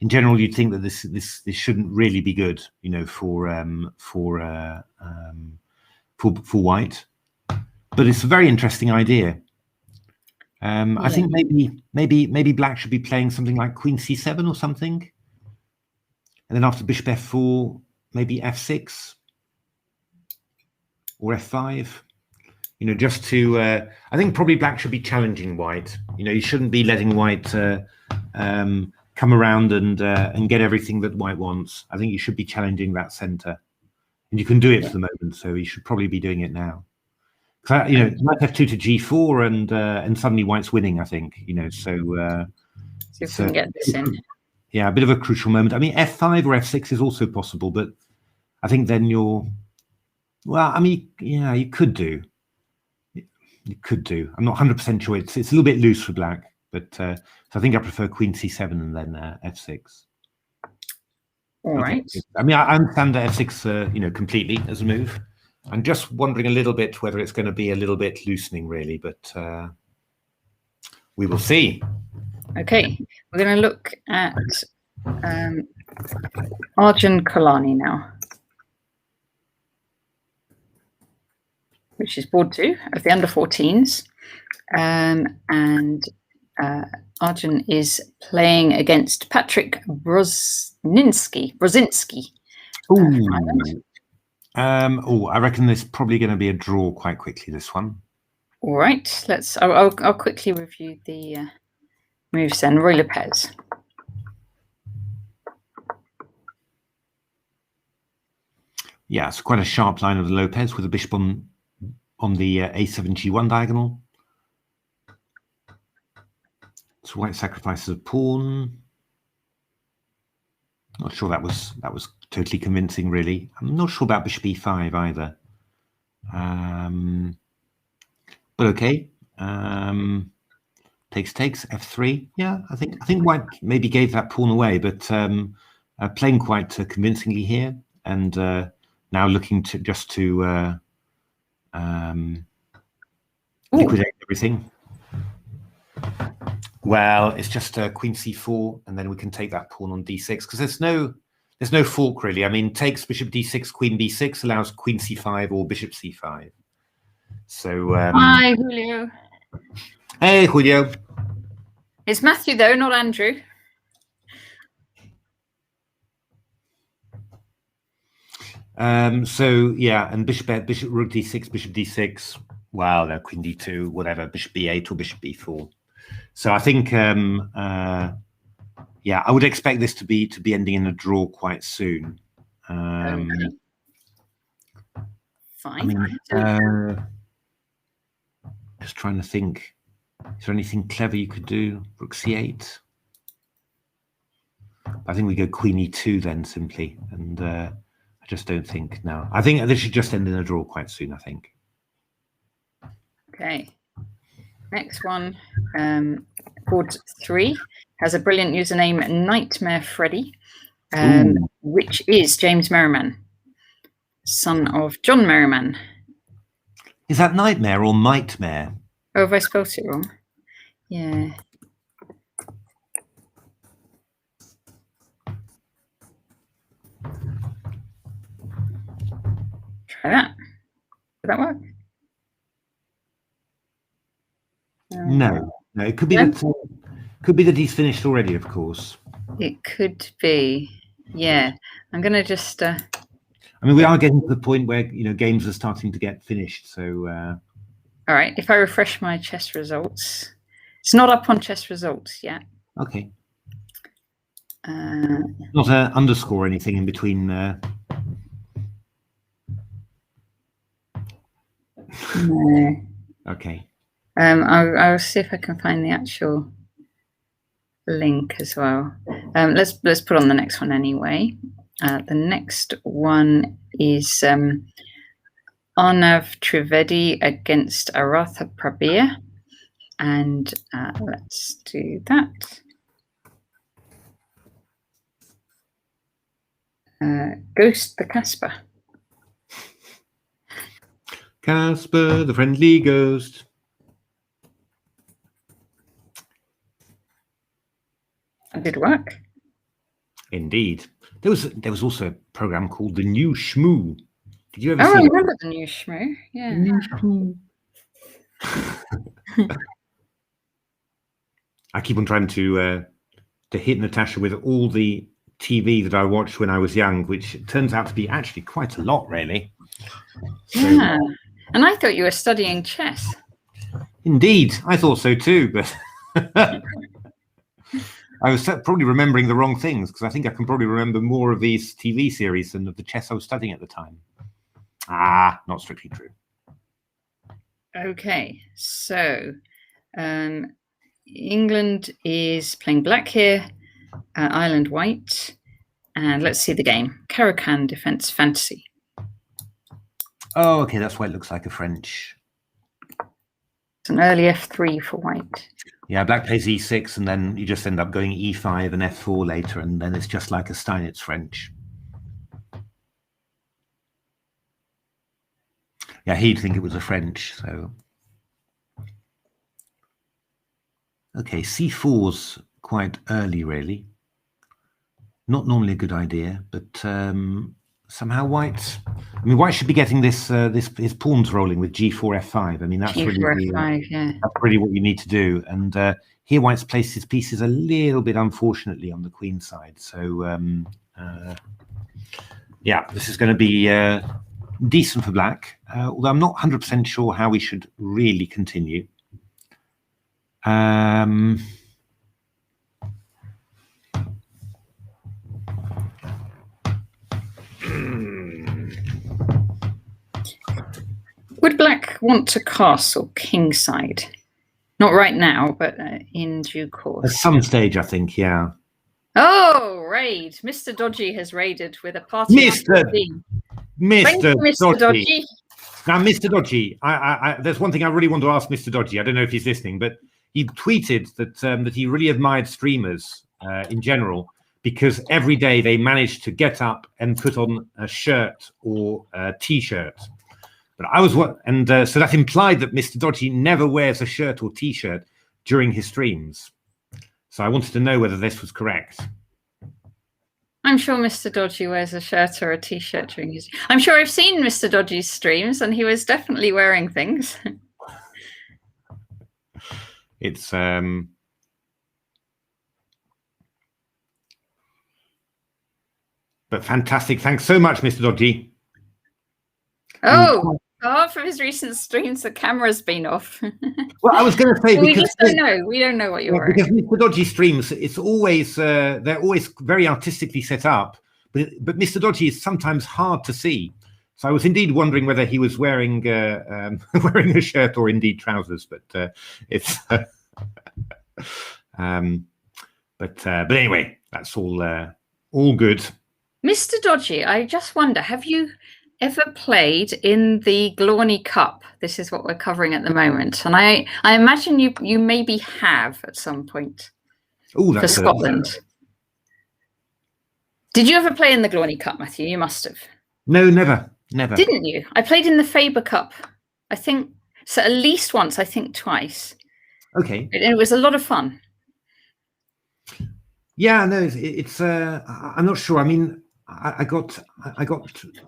in general, you'd think that this shouldn't really be good, you know, for white, but it's a very interesting idea. Yeah. I think maybe black should be playing something like queen c7 or something, and then after bishop f4, maybe f6 or f5. You know, just to I think probably black should be challenging white. You know, you shouldn't be letting white come around and get everything that white wants. I think you should be challenging that center, and you can do it for the moment. So you should probably be doing it now. You know, knight f2 to g4, and suddenly white's winning, I think. You know, so if we can get this in. Yeah, a bit of a crucial moment. I mean, f5 or f6 is also possible, but I think then you're, well, I mean, yeah, you could do. You could do. I'm not 100% sure. It's a little bit loose for black, but so I think I prefer queen c7 and then f6. All right. I mean, I understand the f6, you know, completely as a move. I'm just wondering a little bit whether it's going to be a little bit loosening, really, but we will see. Okay, we're going to look at Arjun Kalani now, which is board 2 of the under-14s, and Arjun is playing against Patrick Brozinski. I reckon there's probably going to be a draw quite quickly, this one. All right, I'll quickly review the moves then. Roy Lopez. Yeah, it's quite a sharp line of the Lopez with the bishop on the a7 g1 diagonal. So white sacrifices a pawn. Not sure that was totally convincing, really. I'm not sure about bishop e5 either. But okay. Takes f3. Yeah, I think white maybe gave that pawn away, but playing quite convincingly here, and now looking to just to liquidate everything. Well, it's just queen c4, and then we can take that pawn on d6, because there's no there's no fork really. I mean, takes bishop d6, queen b6 allows queen c5 or bishop c5. So hi, Julio. Hey, Julio. It's Matthew though, not Andrew. So yeah, and bishop rook d6, bishop d6. Wow, no, queen d2, whatever, bishop b8 or bishop b4. So I think yeah, I would expect this to be ending in a draw quite soon. Okay. Fine. I mean, just trying to think. Is there anything clever you could do? Rook c8. I think we go queen e2 then simply, and I just don't think. No, I think this should just end in a draw quite soon. I think. Okay. Next one, board 3, has a brilliant username, Nightmare Freddy, which is James Merriman, son of John Merriman. Is that Nightmare or Mightmare? Oh, have I spelled it wrong? Yeah. Try that. Did that work? No, it could be that he's finished already, of course. It could be, yeah. I'm gonna just. I mean, we are getting to the point where games are starting to get finished. So. All right. If I refresh my chess results, it's not up on chess results yet. Okay. Not an underscore or anything in between. No. Okay. I'll see if I can find the actual link as well. Let's put on the next one anyway. The next one is Arnav Trivedi against Aratha Prabir, and let's do that. Ghost the Casper. Casper, the friendly ghost. That did work. Indeed. There was also a program called The New Shmoo. Did you ever see I remember The New Shmoo. Yeah. New Shmoo. I keep on trying to hit Natasha with all the TV that I watched when I was young, which turns out to be actually quite a lot, really. So, yeah. And I thought you were studying chess. Indeed. I thought so too, but I was probably remembering the wrong things, because I think I can probably remember more of these TV series than of the chess I was studying at the time. Not strictly true. Okay, so England is playing black here, Ireland white, and let's see the game. Caro-Kann defense fantasy. Oh, okay, that's why it looks like a French. It's an early f3 for white. Yeah, black plays e6, and then you just end up going e5 and f4 later, and then it's just like a Steinitz French. Yeah, he'd think it was a French, so. Okay, c4's quite early, really. Not normally a good idea, but somehow white. I mean, white should be getting his pawns rolling with g4 f5. I mean, that's really f5, yeah. That's really what you need to do. And here, white's placed his pieces a little bit, unfortunately, on the queen side. So yeah, this is going to be decent for black. Although I'm not 100% sure how we should really continue. Would black want to castle kingside? Not right now, but in due course. At some stage, I think, yeah. Oh, raid. Mr. Dodgy has raided with a party. Mr. Dodgy. Now, Mr. Dodgy, there's one thing I really want to ask Mr. Dodgy. I don't know if he's listening, but he tweeted that that he really admired streamers in general, because every day they managed to get up and put on a shirt or a t-shirt. But so that implied that Mr. Dodgy never wears a shirt or t-shirt during his streams. So I wanted to know whether this was correct. I'm sure Mr. Dodgy wears a shirt or a t-shirt during his... I'm sure I've seen Mr. Dodgy's streams, and he was definitely wearing things. It's but fantastic. Thanks so much, Mr. Dodgy. Oh, half of his recent streams, the camera's been off. Well, I was going to say, we just don't know. We don't know what you're wearing. Because Mr. Dodgy streams, it's always they're always very artistically set up, but Mr. Dodgy is sometimes hard to see. So I was indeed wondering whether he was wearing wearing a shirt or indeed trousers. But it's but anyway, that's all good. Mr. Dodgy, I just wonder, have you ever played in the Glorney Cup? This is what we're covering at the moment, and I imagine you maybe have at some point. Oh, for Scotland. Did you ever play in the Glorney Cup, Matthew? You must have. No, never. Didn't you? I played in the FIDE Cup, I think, so at least once, I think twice. Okay. It was a lot of fun. Yeah, no, it's I'm not sure. I mean, I got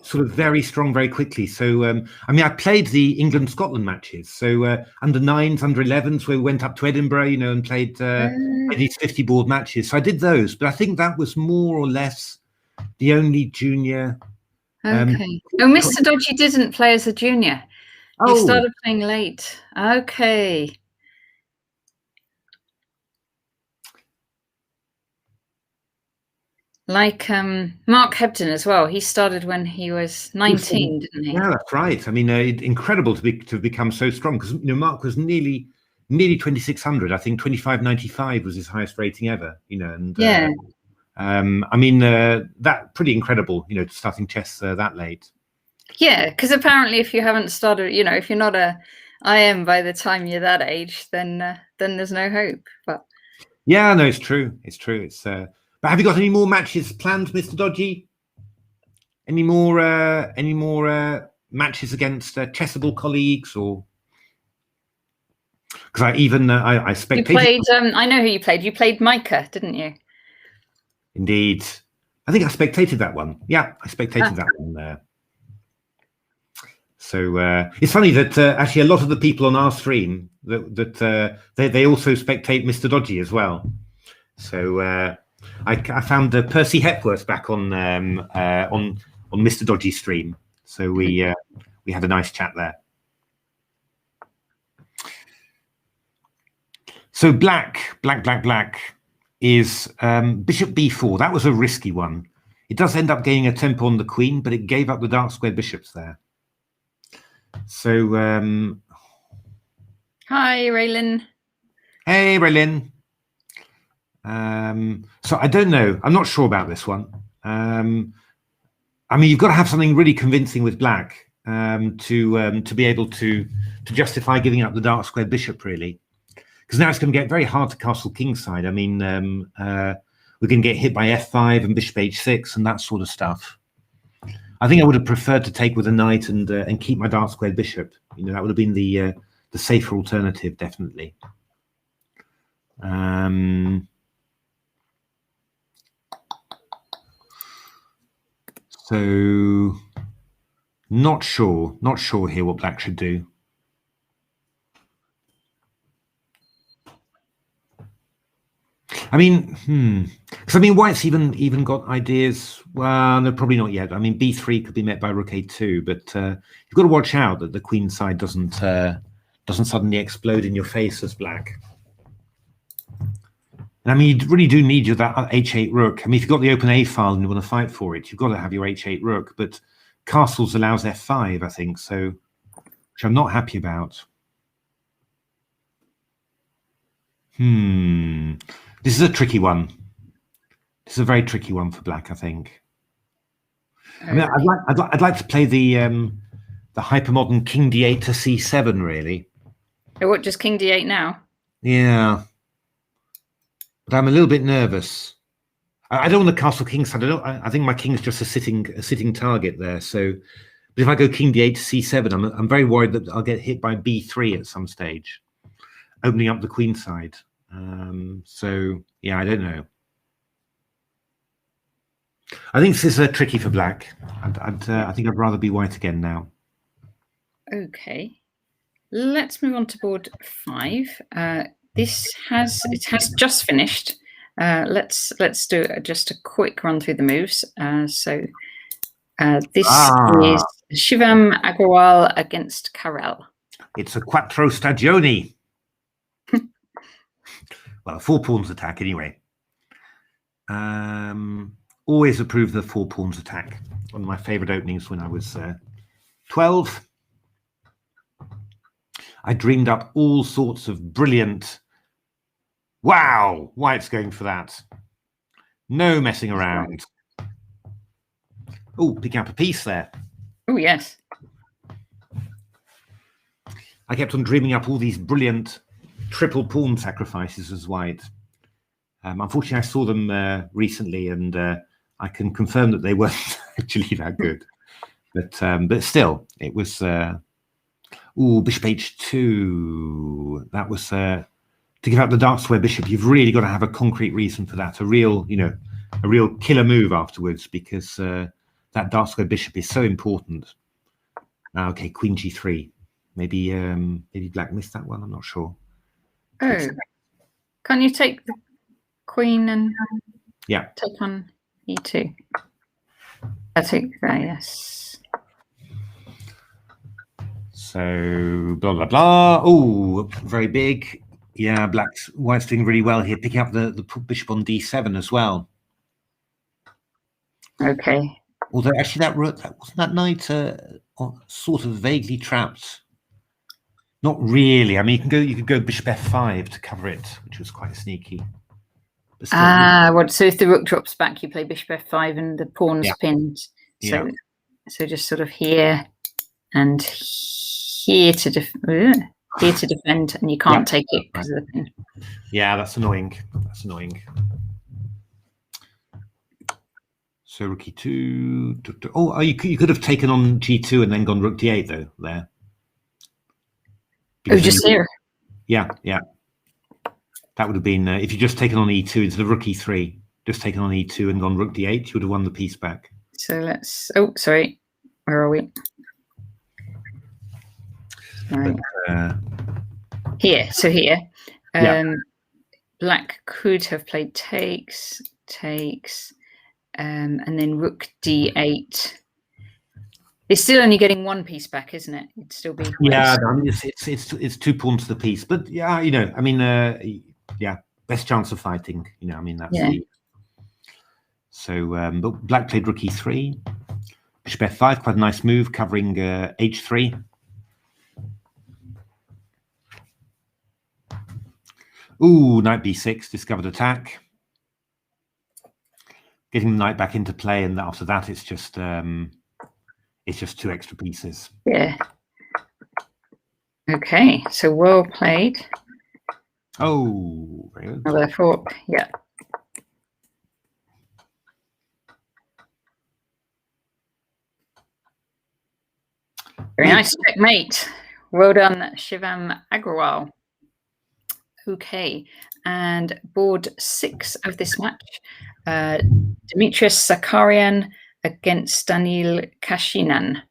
sort of very strong very quickly. So I mean, I played the England-Scotland matches. So under 9s, under 11s, where we went up to Edinburgh, you know, and played these 50 board matches. So I did those, but I think that was more or less the only junior. Okay. Oh, Mr. Dodgy didn't play as a junior. He started playing late. Okay. Like Mark Hebden as well. He started when he was 19, didn't he? Yeah, that's right. I mean, incredible to have become so strong, because you know Mark was nearly 2600. I think 2595 was his highest rating ever. You know, and yeah. I mean, that pretty incredible. You know, starting chess that late. Yeah, because apparently, if you haven't started, you know, if you're not a IM by the time you're that age, then there's no hope. But yeah, no, it's true. It's true. It's. But have you got any more matches planned, Mr. Dodgy? Any more matches against chessable colleagues, or? Because I spectated. You played. I know who you played. You played Micah, didn't you? Indeed. I think I spectated that one. Yeah, I spectated that one there. So it's funny that actually a lot of the people on our stream they also spectate Mr. Dodgy as well. So I found Percy Hepworth back on Mr. Dodgy's stream. So we had a nice chat there. So black is bishop b4. That was a risky one. It does end up gaining a tempo on the queen, but it gave up the dark squared bishops there. So hi, Raylin. Hey, Raylin. So I don't know. I'm not sure about this one. I mean, you've got to have something really convincing with black to be able to justify giving up the dark squared bishop, really. Because now it's going to get very hard to castle kingside. I mean, we're going to get hit by f5 and bishop h6 and that sort of stuff. I think I would have preferred to take with a knight and keep my dark squared bishop. You know, that would have been the safer alternative, definitely. So not sure here what black should do. I mean, because I mean, white's even got ideas. Well, no, probably not yet. I mean, b3 could be met by rook a2, but you've got to watch out that the queen side doesn't suddenly explode in your face as black. And I mean, you really do need that h8 rook. I mean, if you've got the open a file and you want to fight for it, you've got to have your h8 rook. But castles allows f5, I think, so which I'm not happy about. This is a tricky one. This is a very tricky one for black, I think. I mean, I'd like to play the hypermodern king d8 to c7, really. Oh, what, just king d8 now? Yeah, but I'm a little bit nervous. I don't want to castle kingside. I think my king's just a sitting target there. So, but if I go king d8 to c7, I'm very worried that I'll get hit by b3 at some stage, opening up the queen side. So yeah, I don't know. I think this is tricky for black. I think I'd rather be white again now. Okay, let's move on to board 5. This has just finished. Let's do just a quick run through the moves. This is Shivam Agrawal against Karel. It's a quattro stagioni. Well, 4 pawns attack anyway. Always approved the 4 pawns attack. One of my favorite openings when I was 12. I dreamed up all sorts of brilliant. Wow, white's going for that. No messing around. Oh, picking up a piece there. Oh, yes. I kept on dreaming up all these brilliant triple pawn sacrifices as white. Unfortunately, I saw them recently, and I can confirm that they weren't actually that good. But still, it was. Bishop h2. That was to give up the dark square bishop. You've really got to have a concrete reason for that. A real killer move afterwards, because that dark square bishop is so important. Okay, queen g3. Maybe black missed that one. I'm not sure. Oh, can you take the queen and take on e2? I think that, yes. So blah blah blah. Oh, very big. Yeah, white's doing really well here, picking up the bishop on d7 as well. Okay. Although actually that wasn't that knight sort of vaguely trapped. Not really. I mean, you could go bishop f5 to cover it, which was quite sneaky. So if the rook drops back, you play bishop f5 and the pawn's pinned. So just sort of here and here to defend, and you can't take it because of the pin. Yeah, that's annoying. That's annoying. So rook e2. Oh, you could have taken on g2 and then gone rook d8 though there. Because just here. Yeah. That would have been if you just taken on e2 instead of rook e3, just taken on e2 and gone rook d8, you would have won the piece back. So let's. Oh, sorry. Where are we? Right. Here. So here, black could have played takes, and then rook d8. It's still only getting 1 piece back, isn't it? It'd still be I mean, it's 2 pawns to the piece, but I mean, best chance of fighting. I mean that's so. But black played rook e3, bishop f5, quite a nice move, covering h3. Ooh, knight b6, discovered attack. Getting the knight back into play, and after that, it's just 2 extra pieces. Yeah. Okay, so well played. Oh, very good. Another fork, yeah. Very nice checkmate. Well done, Shivam Agrawal. Okay, and board 6 of this match, Demetrius Zakarian against Daniil Kashinan.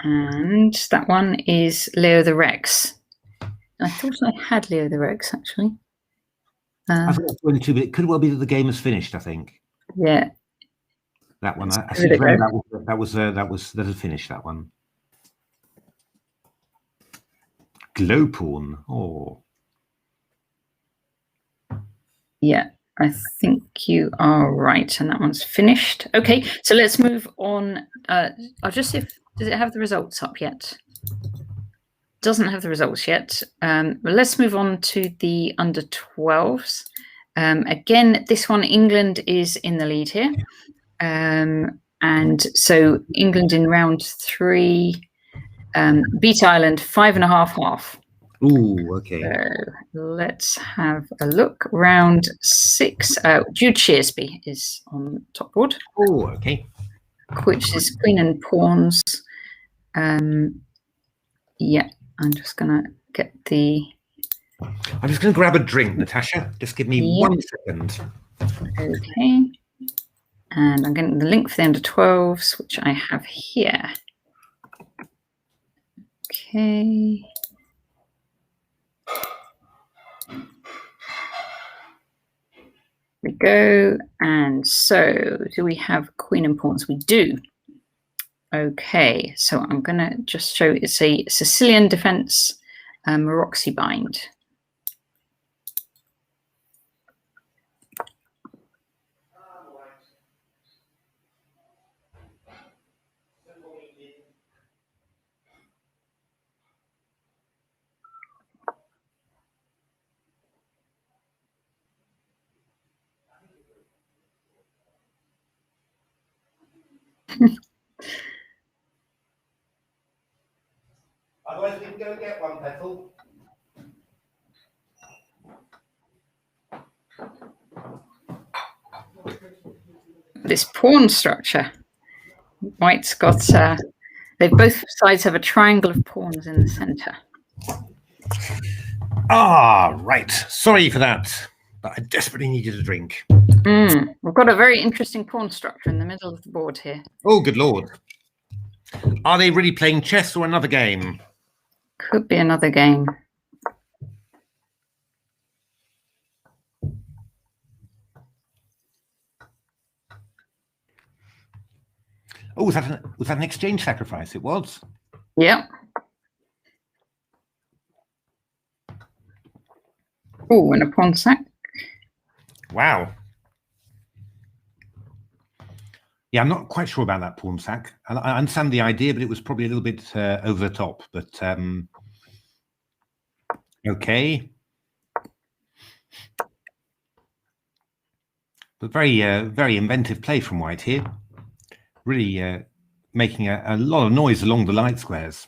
And that one is Leo the Rex. I thought I had Leo the Rex, actually. I thought that's 22, but it could well be that the game is finished, I think. Yeah. That one. I see that had finished, that one. Glow pawn. Oh. Yeah, I think you are right, and that one's finished. Okay, so let's move on. I'll just see if does it have the results up yet? Doesn't have the results yet. Well, let's move on to the under 12s. Again, this one, England is in the lead here, and so England in round 3. Beat Ireland 5.5-half. Ooh, okay. So let's have a look. Round 6. Jude Shearsby is on top board. Oh, okay. Which is queen and pawns. Yeah, I'm just gonna get the. I'm just gonna grab a drink, Natasha. Just give me 1 second. Okay. And I'm getting the link for the under 12s, which I have here. Okay. We go. And so do we have queen and pawns? We do. Okay, so I'm going to just show it's a Sicilian defense Maroxy bind. Otherwise, we can go and get one, Petal. This pawn structure. White's got, both sides have a triangle of pawns in the center. Ah, right. Sorry for that, but I desperately needed a drink. We've got a very interesting pawn structure in the middle of the board here. Oh, good Lord. Are they really playing chess or another game? Could be another game. Oh, was that an exchange sacrifice? It was. Yep. Oh, and a pawn sack. Wow. Yeah, I'm not quite sure about that pawn sack. I understand the idea, but it was probably a little bit over the top. But okay. But very inventive play from White here. Really making a lot of noise along the light squares.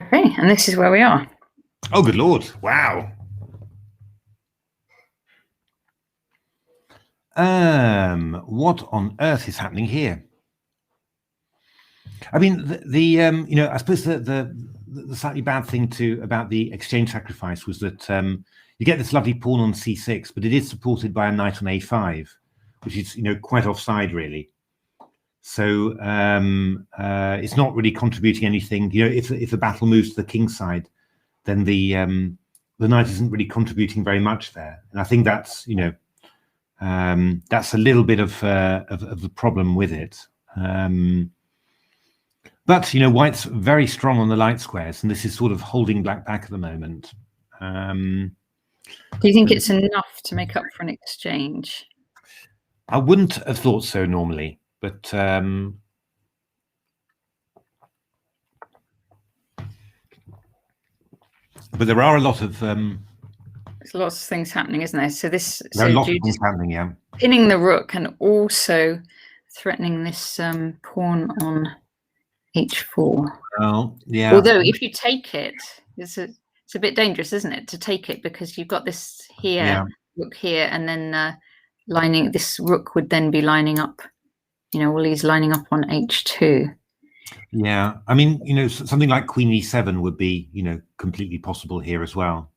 Okay, and this is where we are. Oh, good Lord. Wow. What on earth is happening here? I mean, I suppose the slightly bad thing about the exchange sacrifice was that you get this lovely pawn on c6, but it is supported by a knight on a5, which is quite offside really. So it's not really contributing anything. If the battle moves to the king side, then the knight isn't really contributing very much there, and I think that's that's a little bit of the problem with it. But White's very strong on the light squares, and this is sort of holding black back at the moment. Do you think it's enough to make up for an exchange? I wouldn't have thought so normally, but there are a lot of there's lots of things happening, isn't there? So there are lots of things happening, yeah. Pinning the rook and also threatening this pawn on h4. Well, yeah. Although if you take it, it's a bit dangerous, isn't it, to take it, because you've got this here, rook here, and then lining this rook would then be lining up. All these lining up on h2. Yeah, I mean, something like queen e7 would be, completely possible here as well.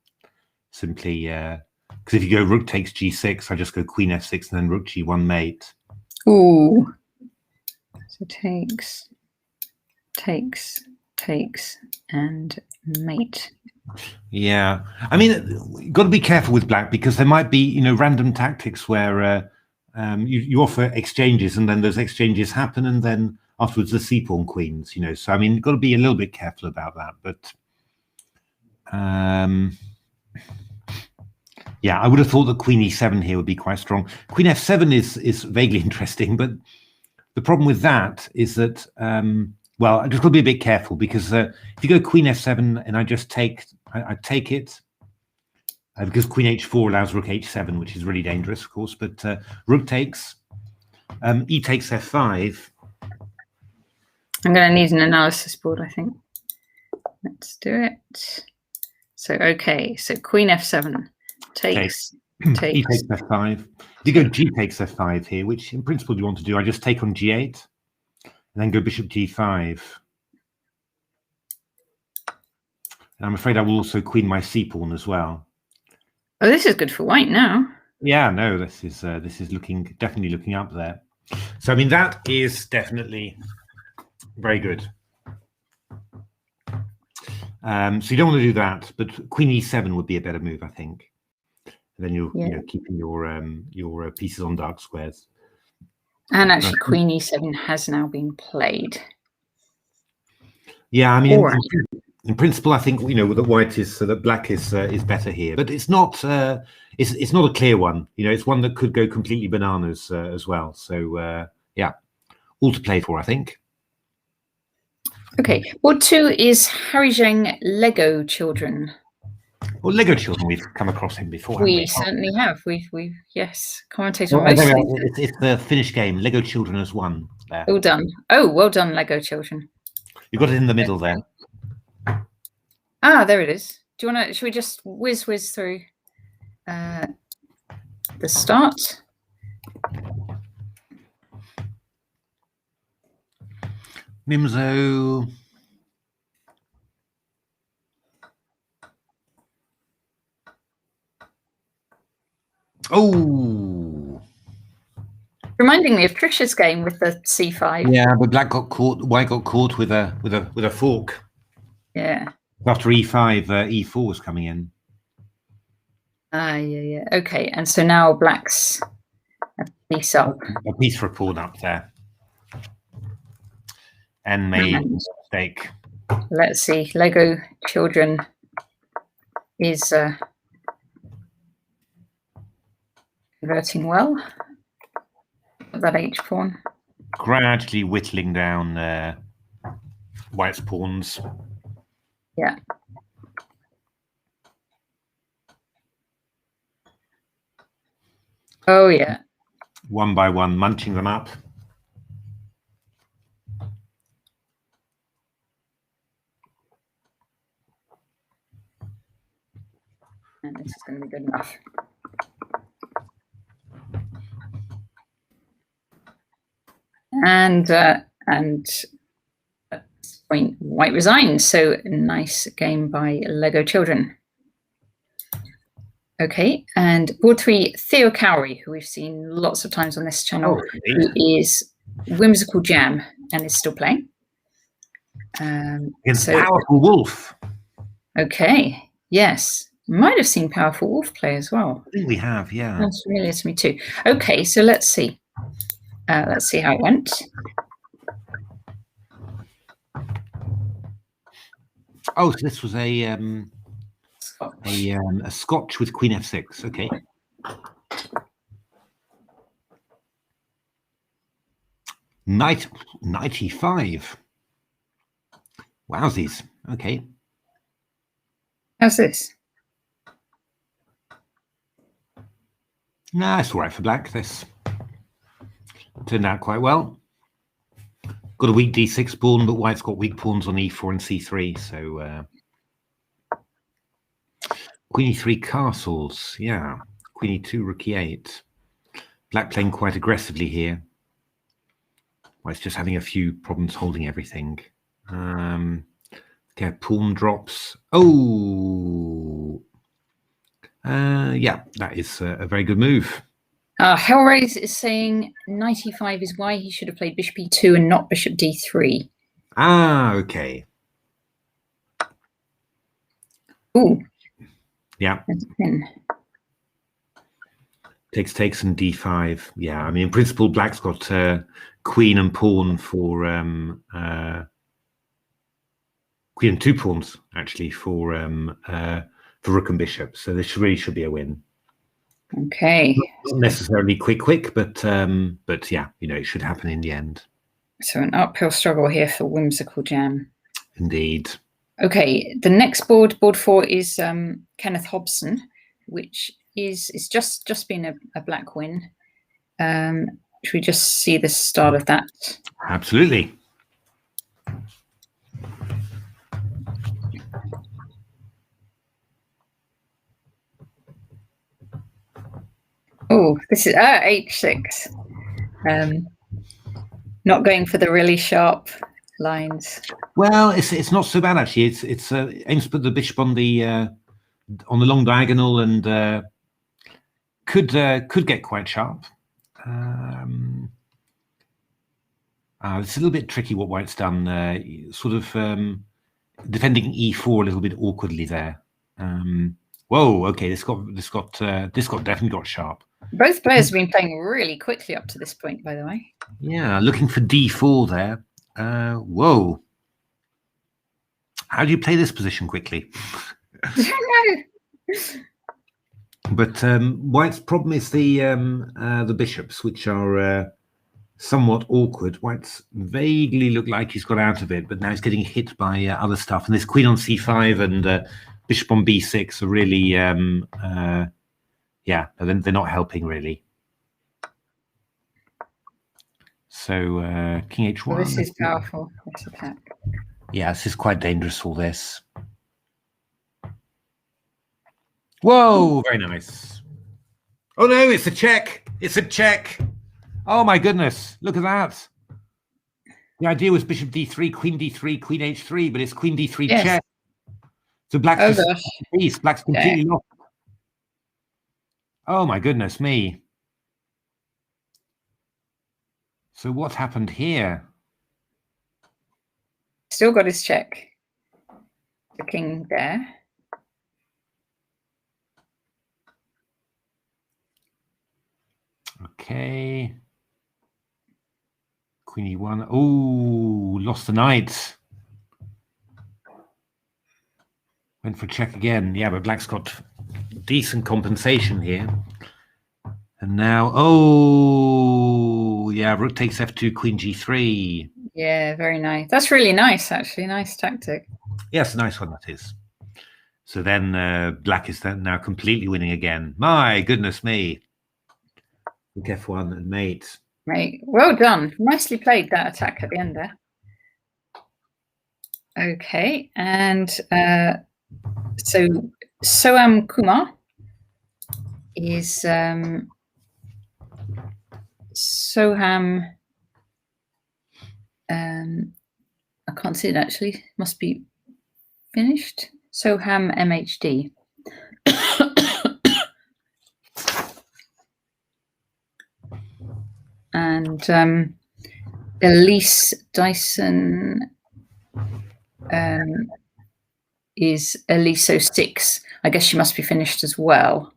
Simply, because if you go rook takes g6, I just go queen f6 and then rook g1 mate. Ooh. So takes, and mate. Yeah, I mean, you've got to be careful with black, because there might be, random tactics where you offer exchanges, and then those exchanges happen, and then afterwards the c-pawn queens, So I mean, you've got to be a little bit careful about that. But yeah, I would have thought that queen e7 here would be quite strong. Queen f7 is vaguely interesting, but the problem with that is that well, I just got to be a bit careful, because if you go queen f7 and I just take it, because queen h4 allows rook h7, which is really dangerous, of course. But rook takes, e takes f5. I'm going to need an analysis board, I think. Let's do it. So okay, so queen f7 takes. E takes f5. You go g takes f5 here, which in principle you want to do. I just take on g8, and then go bishop g5. And I'm afraid I will also queen my c-pawn as well. Oh, this is good for white now. Yeah, no, this is definitely looking up there. So I mean, that is definitely very good. So you don't want to do that, but Queen E7 would be a better move, I think. And then you're keeping your pieces on dark squares. And actually, Queen E7 has now been played. Yeah, I mean, in principle, I think that white is so that black is better here, but it's not it's not a clear one. It's one that could go completely bananas as well. So yeah, all to play for, I think. Okay, board 2 is Harry Zheng, Lego Children. Well, Lego Children, we've come across him before. We certainly have. We've yes, commentated on most. Most. It's the Finnish game. Lego Children has won there. Well done. Oh, well done, Lego Children. You got it in the middle there. Ah, there it is. Do you want to? Should we just whiz through the start? Mimzo. Oh. Reminding me of Trisha's game with the C5. Yeah, but black got caught. White got caught with a fork. Yeah. After E5, E4 was coming in. Yeah. Okay, and so now black's a piece up. A piece for a pawn up there. And made a mistake. Let's see. Lego Children is converting well. That H pawn. Gradually whittling down white's pawns. Yeah. Oh, yeah. One by one, munching them up. And this is going to be good enough. And at this point, white resigns. So nice game by Lego Children. Okay, and board 3, Theo Cowrie, who we've seen lots of times on this channel, who is Whimsical Jam and is still playing. Against Powerful Wolf. Okay, yes. Might have seen Powerful Wolf play as well. I think we have, yeah. That's familiar to me too. Okay, so let's see. Let's see how it went. Oh, so this was a Scotch with Queen F6. Okay. Knight 95. Wowsies. Okay. How's this? Nah, it's all right for black. This turned out quite well. Got a weak D6 pawn, but white's got weak pawns on E4 and C3. So Queen E3 castles. Yeah. Queen E2 rook E8. Black playing quite aggressively here. White's just having a few problems holding everything. Okay, pawn drops. Oh. Yeah, that is a very good move. Hellraise is saying 95 is why he should have played bishop e2 and not bishop d3. Ah, okay. Ooh. Yeah. Takes and d5. Yeah, I mean, in principle, black's got queen and pawn for queen and 2 pawns actually for rook and bishop. So this really should be a win. Okay. Not necessarily quick, but yeah, it should happen in the end. So an uphill struggle here for Whimsical Jam. Indeed. Okay, the next board, board 4, is Kenneth Hobson, which is just been a black win. Should we just see the start of that? Absolutely. Oh, this is h6. Not going for the really sharp lines. Well, it's not so bad actually. It's aims to put the bishop on the long diagonal and could get quite sharp. It's a little bit tricky what White's done. Sort of defending e4 a little bit awkwardly there. Whoa, okay, this definitely got sharp. Both players have been playing really quickly up to this point, by the way. Yeah, looking for d4 there. Whoa. How do you play this position quickly? No. But White's problem is the bishops, which are somewhat awkward. White's vaguely looked like he's got out of it, but now he's getting hit by other stuff. And this queen on c5 and bishop on b6 are really, yeah, they're not helping really. So king h1. Well, this is powerful. This attack. Yeah, this is quite dangerous, all this. Whoa, very nice. Oh no, it's a check. It's a check. Oh my goodness, look at that. The idea was bishop d3, queen h3, but it's queen d3 check. So black's just black's completely lost. Oh my goodness me. So what happened here? Still got his check. The king there. Okay. Queen e1. Oh, lost the knight. Went for check again. Yeah, but black's got decent compensation here. And now, oh, yeah, rook takes f2, queen g3. Yeah, very nice. That's really nice, actually. Nice tactic. Yes, a nice one, that is. So then black is then now completely winning again. My goodness me. Rook f1 and mate. Mate, well done. Nicely played, that attack at the end there. Okay, and so Soham Kumar is Soham. I can't see it actually. Must be finished. Soham MHD. And Elise Dyson is Elise06. I guess she must be finished as well.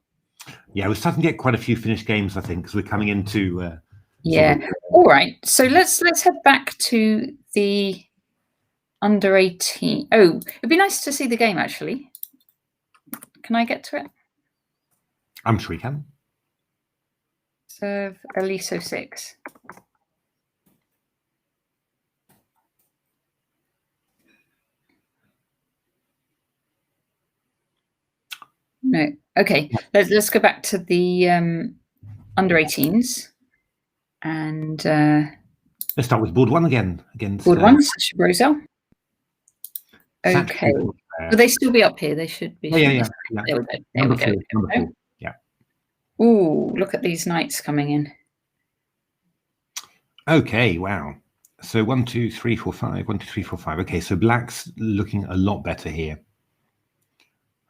Yeah, we're starting to get quite a few finished games, I think, because we're coming into yeah. All right. So let's head back to the under 18. Oh, it'd be nice to see the game actually. Can I get to it? I'm sure we can. Serve Elise06. No. Okay. Let's go back to the under 18s. And let's start with board one again. Against board one, Sasha Brosel. Okay. Will they still be up here? They should be. Yeah. There we go. There we go. Number four. Yeah. Ooh, look at these knights coming in. Okay, wow. So 1, 2, 3, 4, 5. 1, 2, 3, 4, 5. Okay, so black's looking a lot better here.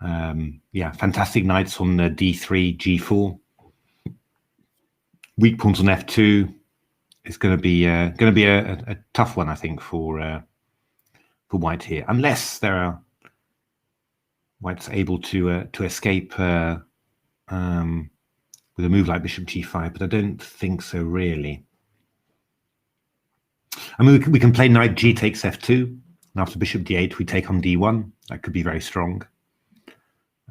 Yeah, fantastic knights on d3, g4. Weak pawns on f2. It's going to be a tough one, I think, for white here, unless there are white's able to escape with a move like bishop g5, but I don't think so really. I mean, we can play knight g takes f2, and after bishop d8 we take on d1. That could be very strong.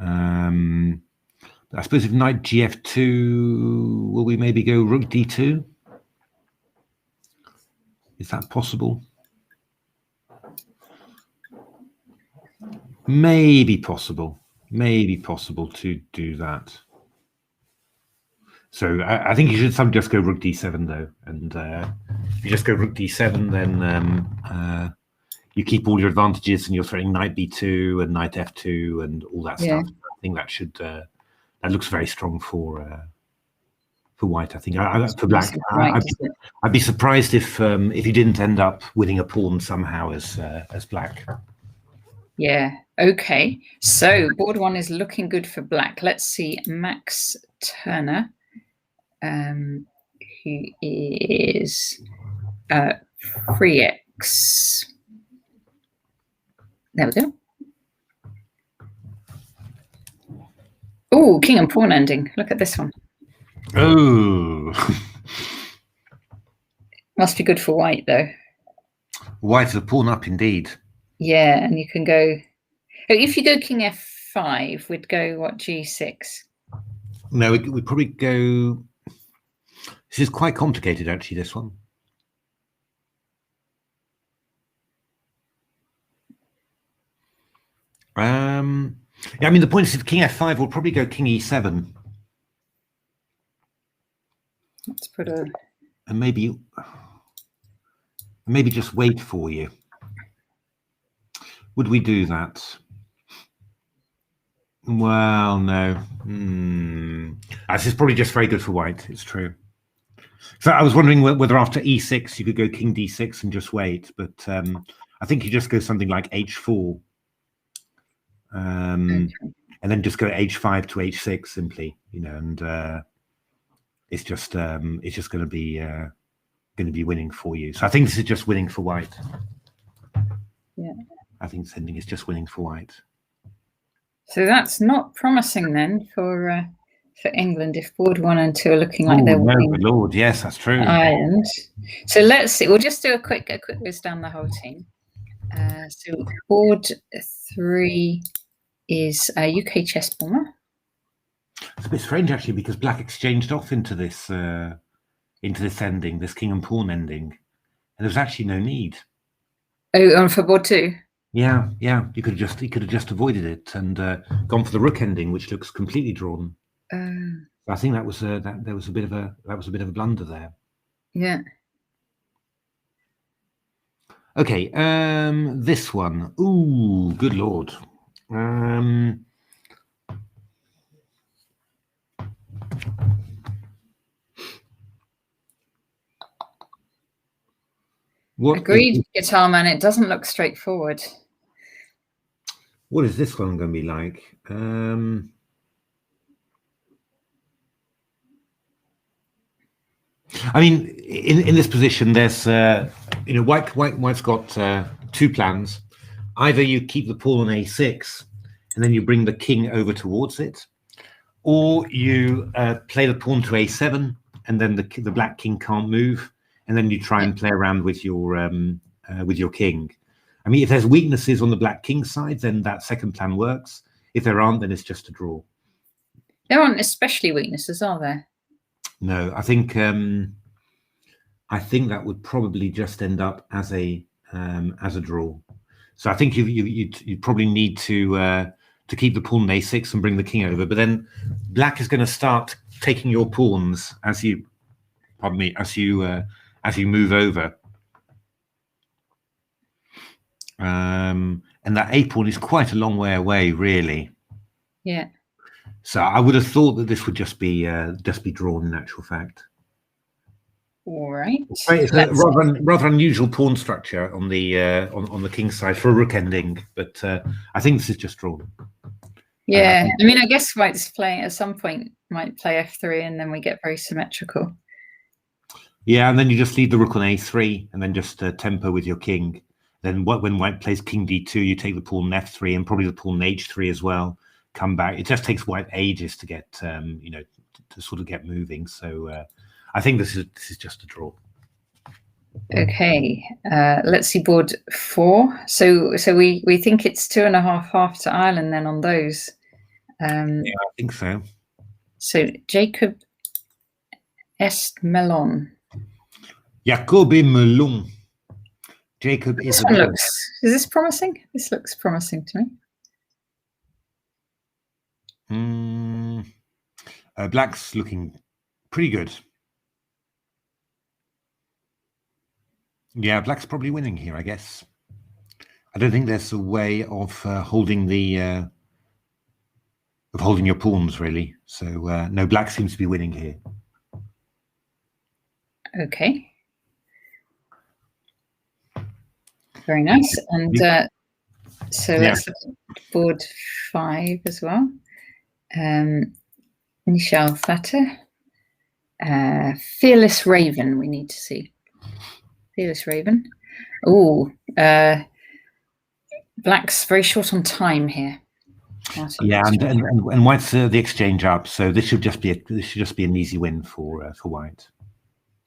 I suppose if knight gf2, will we maybe go rook d2? Is that possible? Maybe possible to do that. So I think you should just go rook d7 though, and if you just go rook d7, then you keep all your advantages, and you're threatening knight b2 and knight f2 and all that stuff. I think that should that looks very strong for white. I think for black, I'd be surprised if you didn't end up winning a pawn somehow as black. Yeah. Okay. So board one is looking good for black. Let's see Max Turner, who is 3x. There we go. Oh, king and pawn ending. Look at this one. Oh. Must be good for white, though. White's a pawn up indeed. Yeah, and you can go... If you go king f5, we'd go, what, g6? No, we'd probably go... This is quite complicated, actually, this one. Yeah, I mean, the point is if king f5, we'll probably go king e7. Let's put a... And maybe just wait for you. Would we do that? Well, no. This is probably just very good for white. It's true. So I was wondering whether after e6 you could go king d6 and just wait, but I think you just go something like h4, and then just go h5 to h6 simply, you know, and it's just going to be winning for you. So I think this is just winning for white. Yeah. I think sending is just winning for white. So that's not promising then for England if board 1 and 2 are looking like they're winning. No, Lord, yes, that's true. Ireland. So let's see. We'll just do a quick whiz down the whole team. So board 3 is a UK chess bomber. It's a bit strange actually because black exchanged off into this ending, this king and pawn ending, and there was actually no need. Oh, and for board 2. Yeah. You could have just avoided it and gone for the rook ending, which looks completely drawn. I think that was a bit of a blunder there. Yeah. Okay. This one. Ooh, good Lord. Agreed, Guitar Man. It doesn't look straightforward. What is this one going to be like? I mean, in this position, there's White's got 2 plans. Either you keep the pawn on a6, and then you bring the king over towards it, or you play the pawn to a7, and then the black king can't move, and then you try and play around with your king. I mean, if there's weaknesses on the black king side, then that second plan works. If there aren't, then it's just a draw. There aren't especially weaknesses, are there? No, I think that would probably just end up as a draw. So I think you probably need to keep the pawn on a6 and bring the king over. But then black is going to start taking your pawns as you move over. And that a pawn is quite a long way away, really. Yeah. So I would have thought that this would just be drawn in actual fact. All right. It's a rather unusual pawn structure on the king side for a rook ending, but I think this is just drawn. Yeah, I mean, I guess white's playing at some point might play f3, and then we get very symmetrical. Yeah, and then you just leave the rook on a3, and then just tempo with your king. Then when white plays king d2, you take the pawn on f3, and probably the pawn on h3 as well. Come back. It just takes white ages to get to sort of get moving. So I think this is just a draw. Okay, let's see board 4. So we think it's 2.5 to Ireland then on those. Yeah, I think so. So Jacob Est Melon. Jacobi Melon. Jacob is. This one looks. Is this promising? This looks promising to me. Black's looking pretty good. Yeah, black's probably winning here, I guess. I don't think there's a way of holding your pawns really. So no, black seems to be winning here. Okay. Very nice. And so let's look at board 5 as well. Michelle Flatter. Fearless Raven, we need to see. Fearless Raven. Oh, Black's very short on time here. Yeah, and White's the exchange up, so this should just be an easy win for White.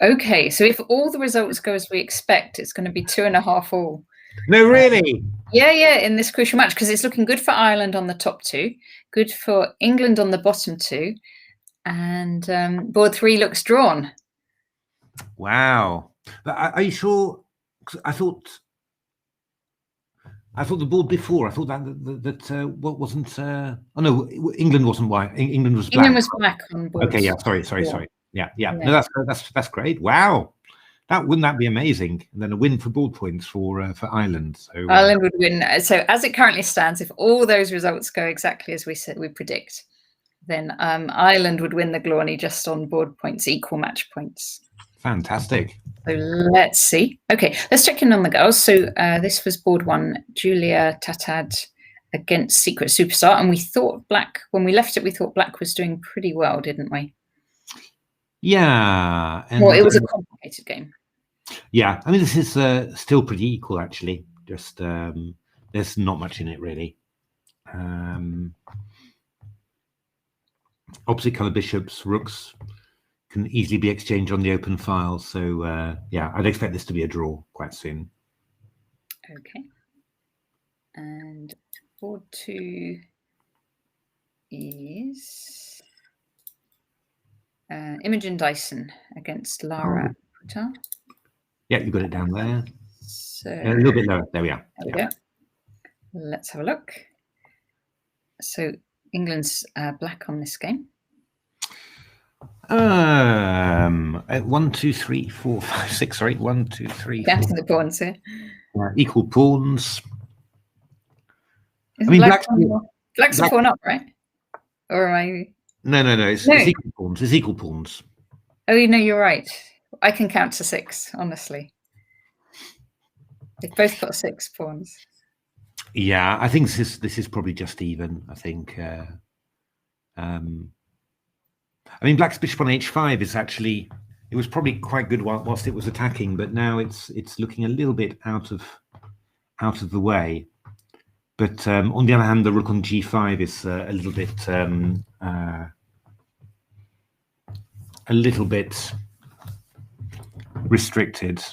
Okay, so if all the results go as we expect, it's going to be 2.5 all. No, really? Yeah, in this crucial match, because it's looking good for Ireland on the top 2, good for England on the bottom 2, and board 3 looks drawn. Wow. Are you sure? I thought the board before. I thought that what wasn't. Oh no, England wasn't white. England was black. England was black on board. Okay, yeah. Sorry. Yeah. No, that's great. Wow. Wouldn't that be amazing? And then a win for board points for Ireland. So Ireland would win. So as it currently stands, if all those results go exactly as we predict, then Ireland would win the Glorney just on board points, equal match points. Fantastic. So let's see. Okay, let's check in on the girls. So this was board 1, Julia Tatad against Secret Superstar, and we thought Black, when we left it, we thought Black was doing pretty well, didn't we? Yeah. Well, it was a complicated game. Yeah, I mean, this is still pretty equal, actually. Just there's not much in it, really. Opposite color bishops, rooks can easily be exchanged on the open file. So, yeah, I'd expect this to be a draw quite soon. Okay. And board 2 is Imogen Dyson against Lara Putar. Yeah, you got it down there. So a little bit lower. There we are. There we go. Let's have a look. So England's black on this game. 1, 2, 3, 4, 5, 6. Sorry, 1, 2, 3. Counting the pawns here. Equal pawns. Isn't black's a pawn up, right? Or am I? No. It's equal pawns. It's equal pawns. Oh, you know, you're right. I can count to 6, honestly. They've both got 6 pawns. Yeah, I think this is probably just even. I think. I mean, Black's bishop on h5 is actually, it was probably quite good whilst it was attacking, but now it's looking a little bit out of the way. But on the other hand, the rook on g5 is a little bit restricted.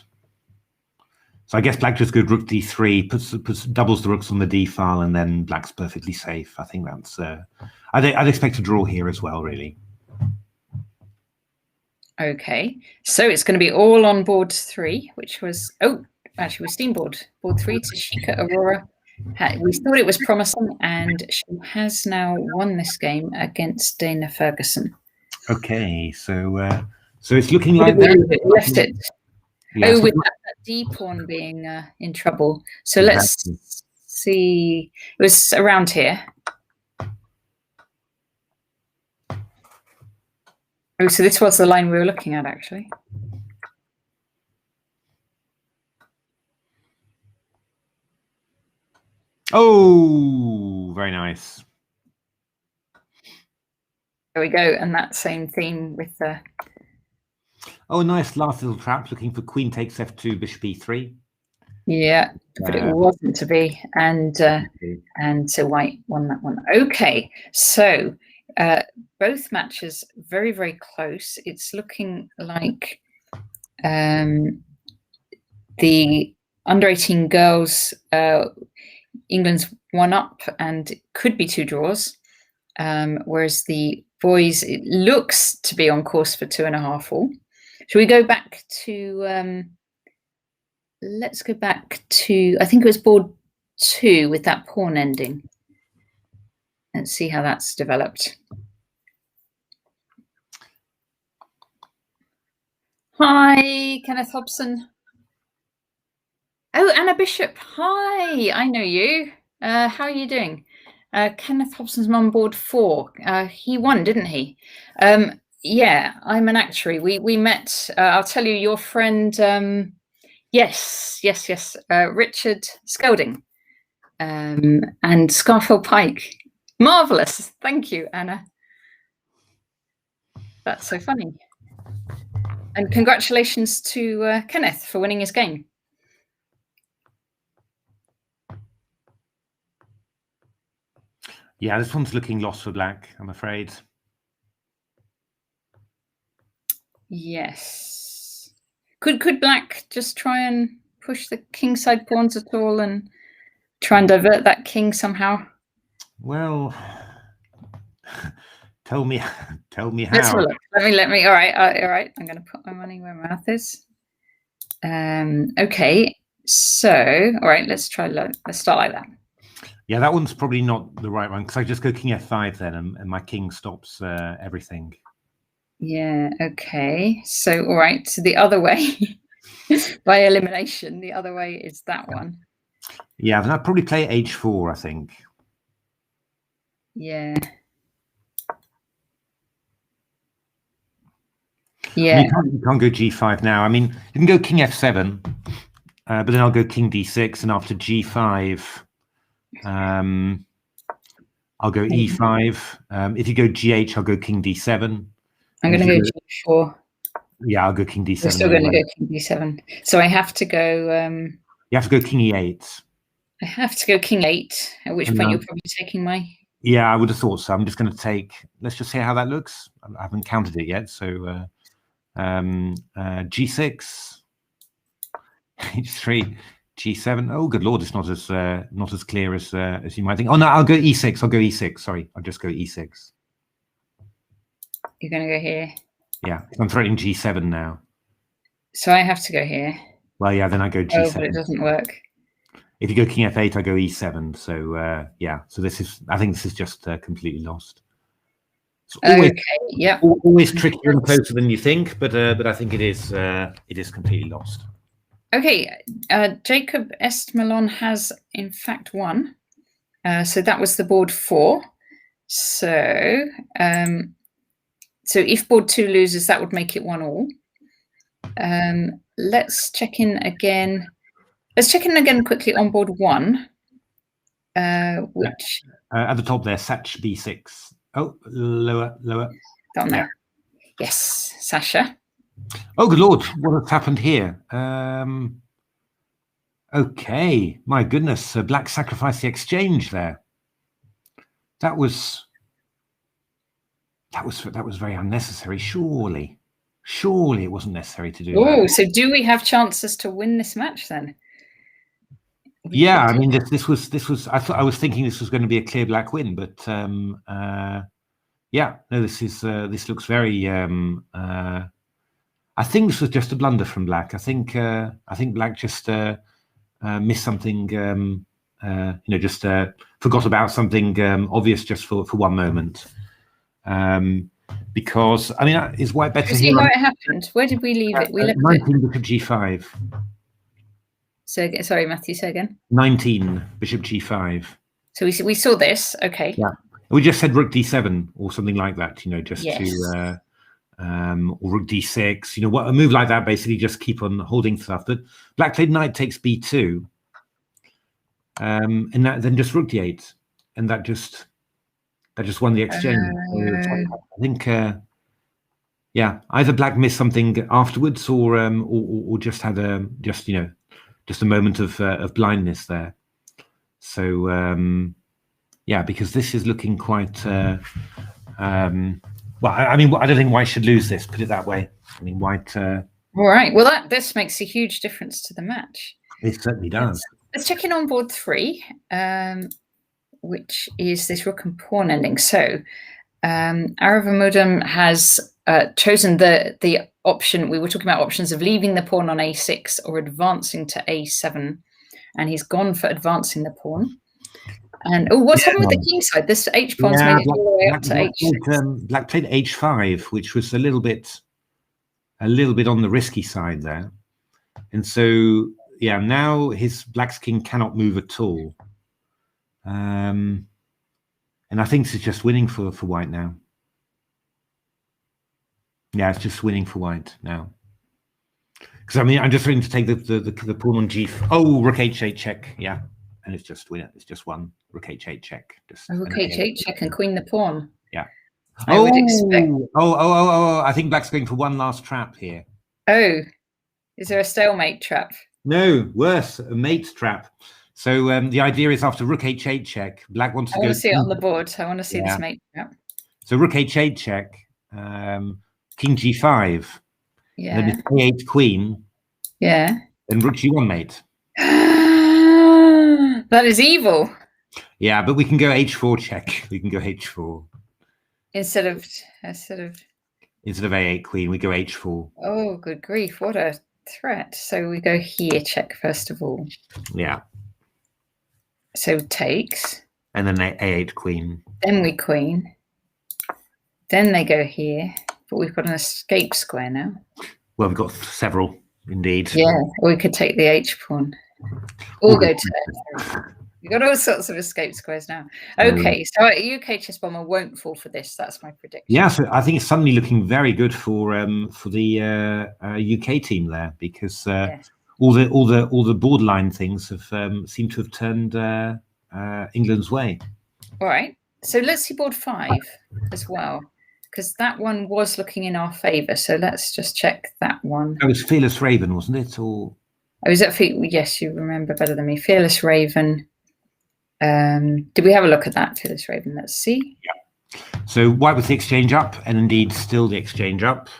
So I guess Black just goes rook d3, doubles the rooks on the d file, and then Black's perfectly safe. I think that's. I'd expect a draw here as well, really. Okay, so it's going to be all on board 3, which was actually we've seen board 3. Tashika Aurora. We thought it was promising, and she has now won this game against Dana Ferguson. Okay, so it's looking like left it. Yeah, with that D pawn being in trouble. So let's see. It was around here. Oh, so this was the line we were looking at, actually. Oh, very nice. There we go, and that same theme with the. Oh, nice last little trap, looking for queen takes f2, bishop e3. Yeah, but it wasn't to be, and so White won that one. Okay, so both matches very, very close. It's looking like the under 18 girls, England's 1 up, and it could be 2 draws, whereas the boys, it looks to be on course for 2.5 all. Should we go back to? Let's go back to. I think it was board 2 with that pawn ending. Let's see how that's developed. Hi, Kenneth Hobson. Oh, Anna Bishop. Hi, I know you. How are you doing? Kenneth Hobson's on board 4. He won, didn't he? Yeah, I'm an actuary. We met. I'll tell you, your friend. Yes. Richard Skelding and Scarfell Pike. Marvelous. Thank you, Anna. That's so funny. And congratulations to Kenneth for winning his game. Yeah, this one's looking lost for black, I'm afraid. Yes. Could black just try and push the kingside pawns at all and try and divert that king somehow? Well, tell me how. Let's have a look. Let me. All right. I'm going to put my money where my mouth is. Okay. So, all right. Let's try. Let's start like that. Yeah, that one's probably not the right one because I just go king f5 then, and my king stops everything. Yeah. Okay. So, all right. So the other way, by elimination, the other way is that one. Yeah, then I'd probably play h4. I think. Yeah. Yeah. You can't go g5 now. I mean, you can go king f7, but then I'll go king d6, and after g5, I'll go e5. If you go gh, I'll go king d7. I'm going to go g4. Yeah, I'll go king d7. We're still going to go king d7. So I have to go. You have to go king e8. I have to go king 8. At which point you're probably taking my. Yeah, I would have thought so. I'm just going to take. Let's just see how that looks. I haven't counted it yet, so. G6, H3, G7. Oh, good lord, it's not as clear as you might think. Oh no, I'll go E6. I'll go E6. Sorry, I'll just go E6. You're going to go here. Yeah, I'm threatening G7 now. So I have to go here. Well, yeah, then I go G7. Oh, but it doesn't work. If you go King F8, I go E7. So yeah, so this is. I think this is just completely lost. Always, okay. Yeah. Always trickier and closer than you think, but I think it is completely lost. Okay, Jacob Estmelon has in fact won. So that was the board 4. So so if board 2 loses, that would make it 1-1. Let's check in again. Let's check in again quickly on board 1, which at the top there, Sach B6. Oh, lower. Down there. Yes, Sasha. Oh, good lord, what has happened here? Okay, my goodness, black sacrificed the exchange there. That was very unnecessary. Surely it wasn't necessary to do that. Oh, so do we have chances to win this match then? Yeah, I mean, this was. I was thinking this was going to be a clear black win, but yeah, no, this looks very. I think this was just a blunder from black. I think black just missed something. Just forgot about something obvious just for one moment. Because I mean, is white better? See how it happened. Where did we leave it? We left 19 bishop g5. So sorry, Matthew. Say again. 19 bishop g5. So we saw this. Okay. Yeah. We just said rook d7 or something like that. Just yes. to or rook d6. What a move like that. Basically, just keep on holding stuff. But black played knight takes b2, and that then just rook d8, and that just won the exchange. I think. Yeah, either black missed something afterwards, or just had just a moment of blindness there. So yeah, because this is looking quite. Well, I mean, I don't think white should lose this. Put it that way. I mean, white. All right. Well, this makes a huge difference to the match. It certainly does. Let's check in on board 3, which is this rook and pawn ending. So Aravamudam has chosen the option. We were talking about options of leaving the pawn on a6 or advancing to a7, and he's gone for advancing the pawn. And what's happened with the king side? This h pawn's made it all the way up to h6. Black played h5, which was a little bit on the risky side there, and so yeah, now his black's king cannot move at all, and I think this is just winning for white now. Yeah, it's just winning for white now. Because I mean, I'm just ready to take the pawn on g. Oh, rook h8 check. Yeah, and it's just win. It's just one rook h8 check. Just rook h8 check and queen the pawn. Yeah. I would expect. I think black's going for one last trap here. Oh, is there a stalemate trap? No, worse, a mate trap. So the idea is after rook h8 check, black wants to go. I want to see it on the board. I want to see this mate trap. So rook h8 check, king g5. Yeah. And then it's a8 queen. Yeah. And rook g1 mate. That is evil. Yeah, but we can go h4 check. We can go h4 instead of a8 queen. We go h4. Oh, good grief! What a threat! So we go here, check first of all. Yeah. So takes. And then a8 queen. Then we queen. Then they go here, but we've got an escape square now. Well, we've got several, indeed. Yeah, we could take the h pawn. Or go to. We've got all sorts of escape squares now. Okay, so UK Chess Bomber won't fall for this. That's my prediction. Yeah, so I think it's suddenly looking very good for the UK team there, because yes, all the borderline things have seemed to have turned England's way. All right, so let's see board 5 as well, because that one was looking in our favour. So let's just check that one. That was Fearless Raven, wasn't it? Or oh, is that yes, you remember better than me. Fearless Raven. Did we have a look at that, Fearless Raven? Let's see. Yeah. So white with the exchange up, and indeed still the exchange up.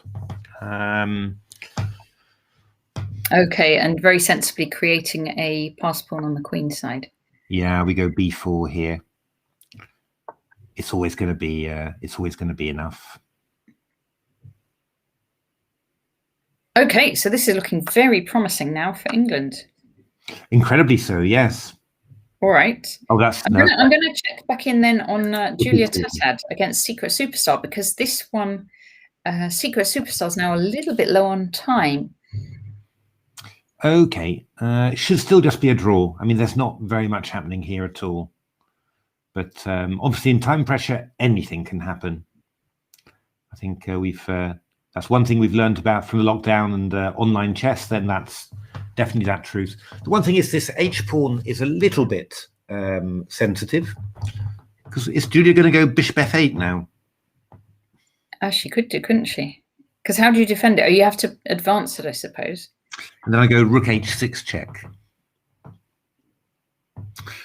Okay, and very sensibly creating a pass pawn on the queen side. Yeah, we go b4 here. It's always going to be enough. Okay, so this is looking very promising now for England. Incredibly so, yes. All right. Oh, that's. I'm going to check back in then on Julia Tassad against Secret Superstar, because this one, Secret Superstar, is now a little bit low on time. Okay, it should still just be a draw. I mean, there's not very much happening here at all. But obviously, in time pressure, anything can happen. I think that's one thing we've learned about from the lockdown and online chess. Then that's definitely that truth. The one thing is this H pawn is a little bit sensitive, because is Julia going to go bishop f8 now? She could do, couldn't she? Because how do you defend it? Oh, you have to advance it, I suppose. And then I go rook h6 check.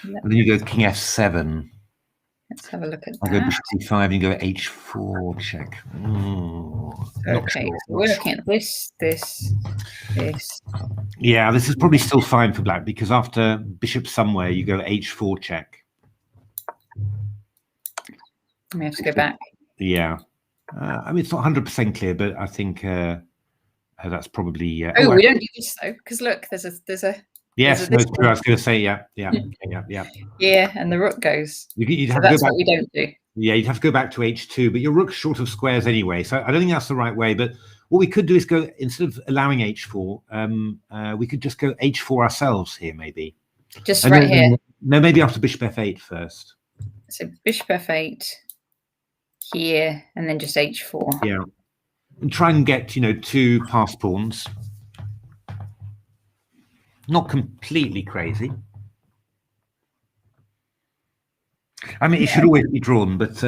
And then you go king f7. Let's have a look at I'll that. go bishop c5 and you go h4 check. Okay, so we're looking at this. Yeah, this is probably still fine for black, because after bishop somewhere, you go h4 check. We have to go back. Yeah. I mean, it's not 100% clear, but I think that's probably... we don't do this, though, because look, there's a... Yes, no, I was going to say, yeah. Yeah, and the rook goes. You'd have so to that's go back, what we don't do. Yeah, you'd have to go back to h2, but your rook's short of squares anyway, so I don't think that's the right way. But what we could do is go, instead of allowing h4, we could just go h4 ourselves here, maybe. Just right here? No, maybe after bishop f8 first. So bishop f8 here, and then just h4. Yeah, and try and get, two pass pawns. Not completely crazy. I mean, it should always be drawn, but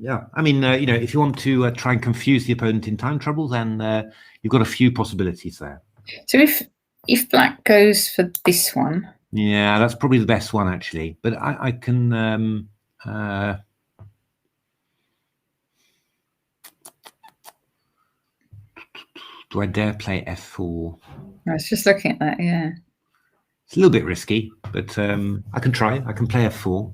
yeah. I mean, if you want to try and confuse the opponent in time trouble, then you've got a few possibilities there. So if black goes for this one, yeah, that's probably the best one actually. But I can. Do I dare play f4? I was just looking at that. Yeah, it's a little bit risky, but I can try. I can play f4.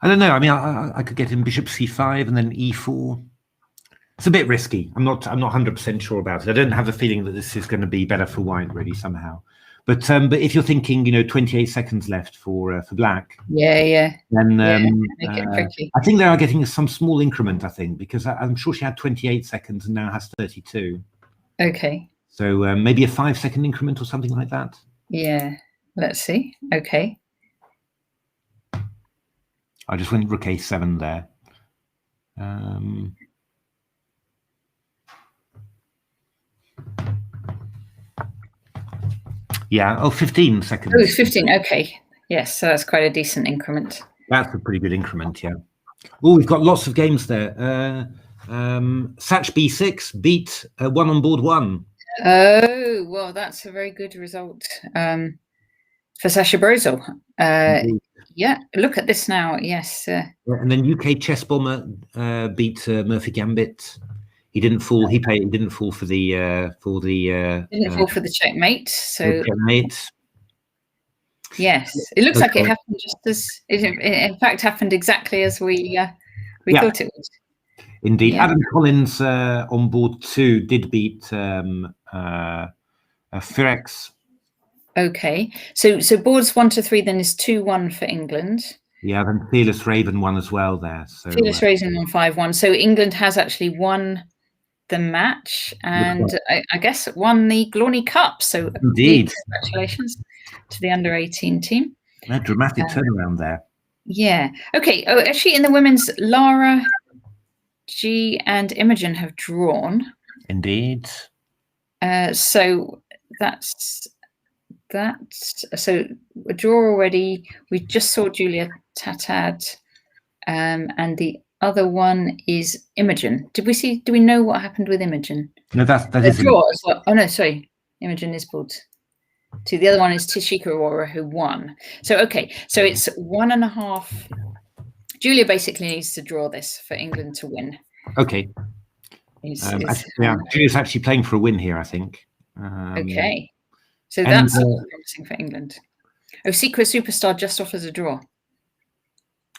I don't know. I mean, I could get in bishop c5 and then e4. It's a bit risky. I'm not 100% sure about it. I don't have the feeling that this is going to be better for white, really, somehow. But if you're thinking, 28 seconds left for black. Yeah. Then make it tricky. I think they are getting some small increment. I think, because I'm sure she had 28 seconds and now has 32. Okay. So maybe a 5-second increment or something like that. Yeah. Let's see. Okay. I just went rook a7 there. Yeah, 15 seconds. Oh, 15, okay. Yes, so that's quite a decent increment. That's a pretty good increment, yeah. Oh, we've got lots of games there. Satch B6 beat 1 on board 1. Oh, well, that's a very good result for Sasha Brosel. Yeah, look at this now. Yes. And then UK Chess Bomber beat Murphy Gambit. He didn't fall. He didn't fall for the didn't fall for the checkmate. So checkmate. Yes, it looks like it happened just as it in fact happened exactly as we thought it would. Indeed, yeah. Adam Collins on board 2 did beat Firex. Okay, so boards 1 to 3 then is 2-1 for England. Yeah, then Fearless Raven won as well there. So Fearless Raven won 5-1. So England has actually won the match and I guess won the Glorney Cup. So indeed, congratulations to the under-18 team. A dramatic turnaround there. Yeah. Okay. Oh, actually, in the women's, Lara G and Imogen have drawn. Indeed. So that's that. So a draw already. We just saw Julia Tatad, and the other one is Imogen. Do we know what happened with Imogen? No, that is a draw as well. Oh no, sorry. Imogen is pulled. To the other one is Tashika Aurora, who won. So okay, so it's 1.5. Julia basically needs to draw this for England to win. Okay. Yeah, Julia's actually playing for a win here, I think. Okay, so that's promising for England. Oh, Secret Superstar just offers a draw.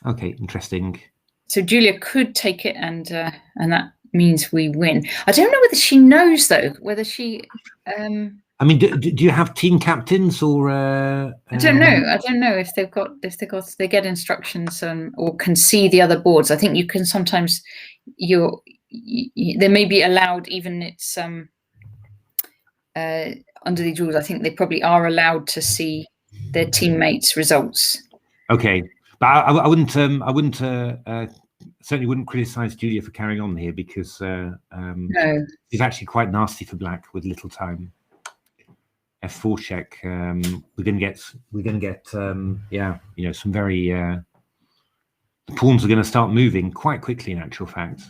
Okay, interesting. So Julia could take it, and that means we win. I don't know whether she knows though, whether she. I mean, do you have team captains or? I don't know. I don't know if they get instructions or can see the other boards. I think you can sometimes. They may be allowed, even it's under these rules. I think they probably are allowed to see their teammates' results. Okay, but I wouldn't certainly wouldn't criticize Julia for carrying on here because no, she's actually quite nasty for black with little time. F4 check. We're gonna get yeah, you know, some very the pawns are going to start moving quite quickly in actual fact.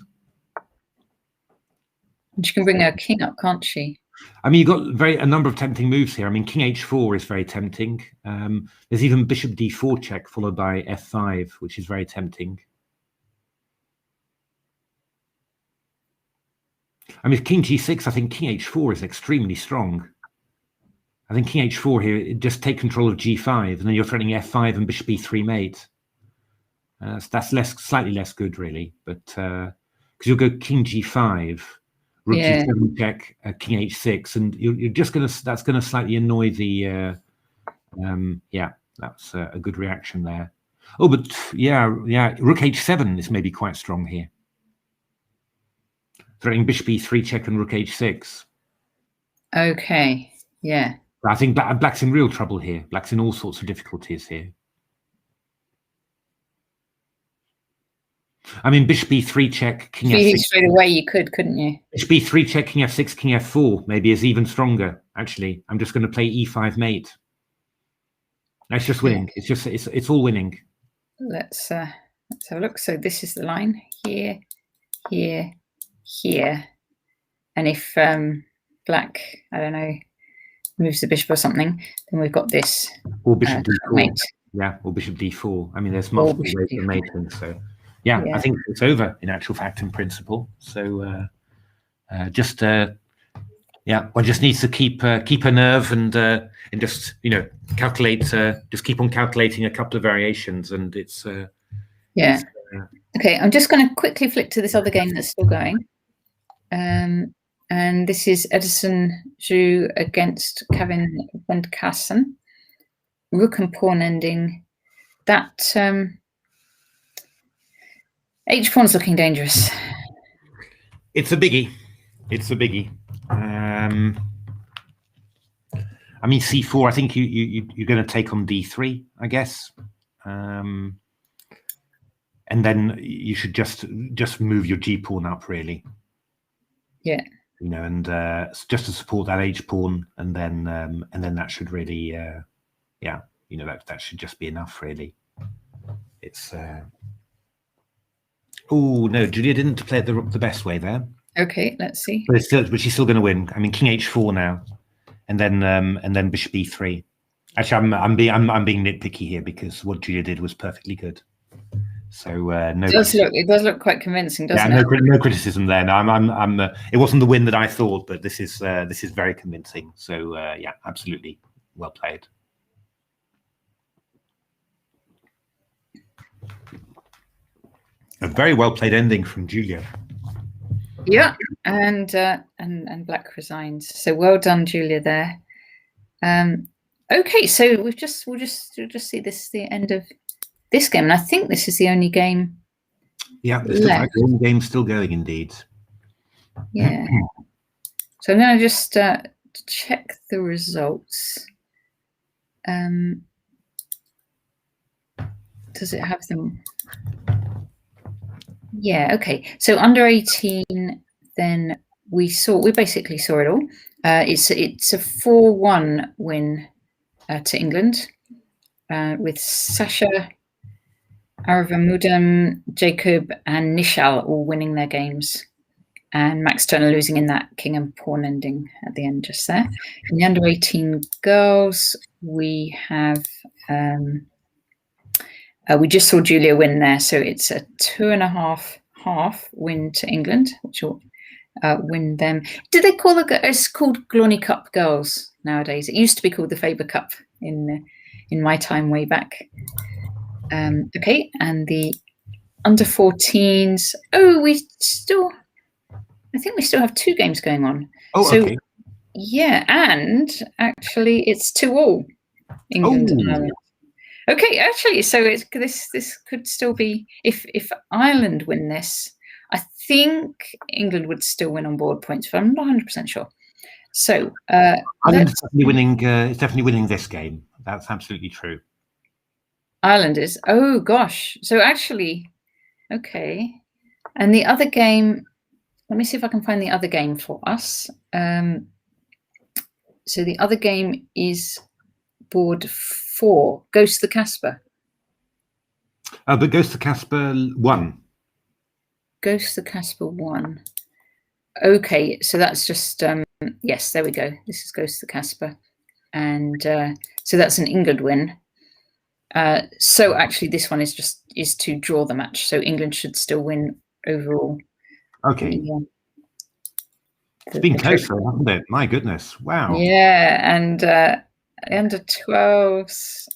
And she can bring her king up, can't she? I mean, you've got a number of tempting moves here. I mean, King H4 is very tempting. There's even Bishop D4 check followed by F5, which is very tempting. I mean, King G6, I think King H4 is extremely strong. I think King H4 here, just take control of G5, and then you're threatening F5 and Bishop E3 mate. So that's slightly less good, really. But because you'll go King G5, Rook G7 check, King H6, and you're just that's gonna slightly annoy the. Yeah, that's a good reaction there. Oh, but yeah, Rook H7 is maybe quite strong here. Threatening Bishop E3 check and Rook H6. Okay, yeah. I think black's in real trouble here. Black's in all sorts of difficulties here. I mean, Bishop E3 check, King F6. Straight away, you couldn't you? Bishop E3 check, King F6, King F4 maybe is even stronger. Actually, I'm just going to play E5 mate. That's just winning. It's just it's all winning. Let's have a look. So this is the line here, here, here, and if black, I don't know, moves the bishop or something, then we've got this. Or Bishop D4. Mate. Yeah, or Bishop D4. I mean, there's multiple ways of mating. So, yeah, I think it's over in actual fact and principle. So, yeah, one just needs to keep a nerve and just calculate. Just keep on calculating a couple of variations, and it's yeah. Okay, I'm just going to quickly flick to this other game that's still going. And this is Edison Zhu against Kevin Vendkassen. Rook and pawn ending. That H pawn's looking dangerous. It's a biggie. It's a biggie. I mean, C4. I think you're going to take on D3, I guess, and then you should just move your G pawn up, really. Yeah. And just to support that H pawn, and then that should really, yeah, you know, that should just be enough, really. It's oh no, Julia didn't play the best way there. Okay, let's see. But she's still going to win. I mean, King H4 now, and then Bishop E3. Actually, I'm being nitpicky here because what Julia did was perfectly good. So no. It does look quite convincing, doesn't it? No criticism there. No, it wasn't the win that I thought, but this is very convincing. So yeah, absolutely well played. A very well played ending from Julia. Yeah, and Black resigns. So well done, Julia. There. Okay, so we'll just see this the end of this game, and I think this is the only game. Yeah, there's still one game still going, indeed. Yeah. So I'm going to just check the results. Does it have them? Yeah. Okay. So under 18, then we basically saw it all. It's a 4-1 win to England with Sasha, Aravamudam, Jacob, and Nishal all winning their games, and Max Turner losing in that king and pawn ending at the end just there. In the under 18 girls, we have we just saw Julia win there, so it's a 2.5 win to England, which will win them. Do they call it's called Glorney Cup Girls nowadays? It used to be called the Faber Cup in my time way back. Okay, and the under 14s. Oh, I think we still have 2 games going on. Oh, so, okay. Yeah, and actually it's 2-2 England and Ireland. Okay, actually, so this could still be, if Ireland win this, I think England would still win on board points, but I'm not 100% sure. So Ireland is definitely winning. It's definitely winning this game. That's absolutely true. Ireland is. Oh gosh. So actually, okay. And the other game. Let me see if I can find the other game for us. So the other game is board 4, Ghost the Casper. But Ghost the Casper 1. Ghost the Casper 1. Okay, so that's just yes, there we go. This is Ghost the Casper, and so that's an England win. So actually, this one is to draw the match. So England should still win overall. Okay. It's been close, hasn't it? My goodness! Wow. Yeah, and under 12s,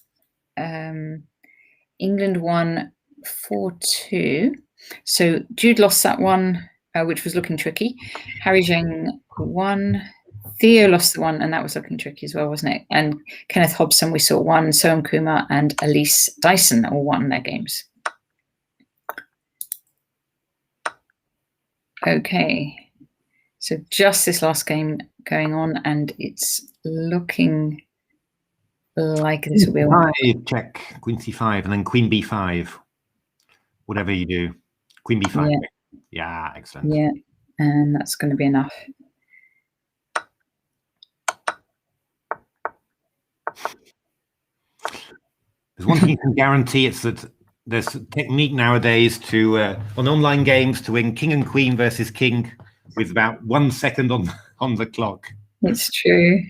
England won 4-2. So Jude lost that one, which was looking tricky. Harry Zheng won. Theo lost the one, and that was looking tricky as well, wasn't it? And Kenneth Hobson, we saw won. Soham Kumar and Elise Dyson all won their games. Okay, so just this last game going on, and it's looking like this will be a check, Queen C5, and then Queen B5. Whatever you do, Queen B5. Yeah, excellent. Yeah, and that's going to be enough. There's one thing you can guarantee, it's that there's a technique nowadays to on online games to win king and queen versus king with about 1 second on the clock. It's true.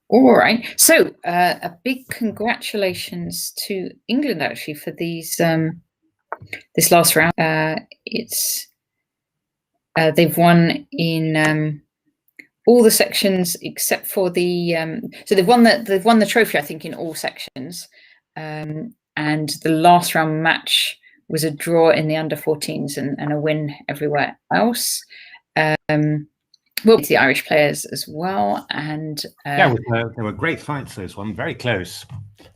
All right. So a big congratulations to England actually for these this last round. They've won in all the sections except for the so they've won the trophy, I think, in all sections, and the last round match was a draw in the under 14s and a win everywhere else. Well, the Irish players as well, and yeah, they were great fights. Those one very close,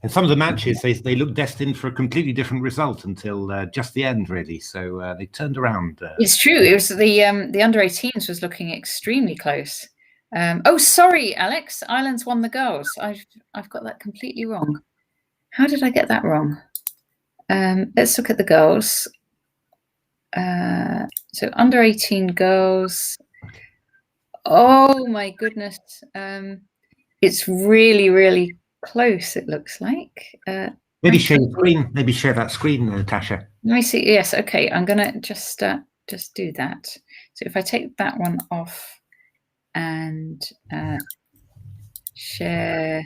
and some of the matches they looked destined for a completely different result until just the end, really. So they turned around. It's true. It was the under 18s was looking extremely close. Oh, sorry, Alex. Ireland's won the girls. I've got that completely wrong. How did I get that wrong? Let's look at the girls. So under 18 girls. Oh my goodness. It's really, really close, it looks like. Maybe share your screen. Maybe share that screen, Natasha. Let me see. Yes, okay. I'm gonna just do that. So if I take that one off and share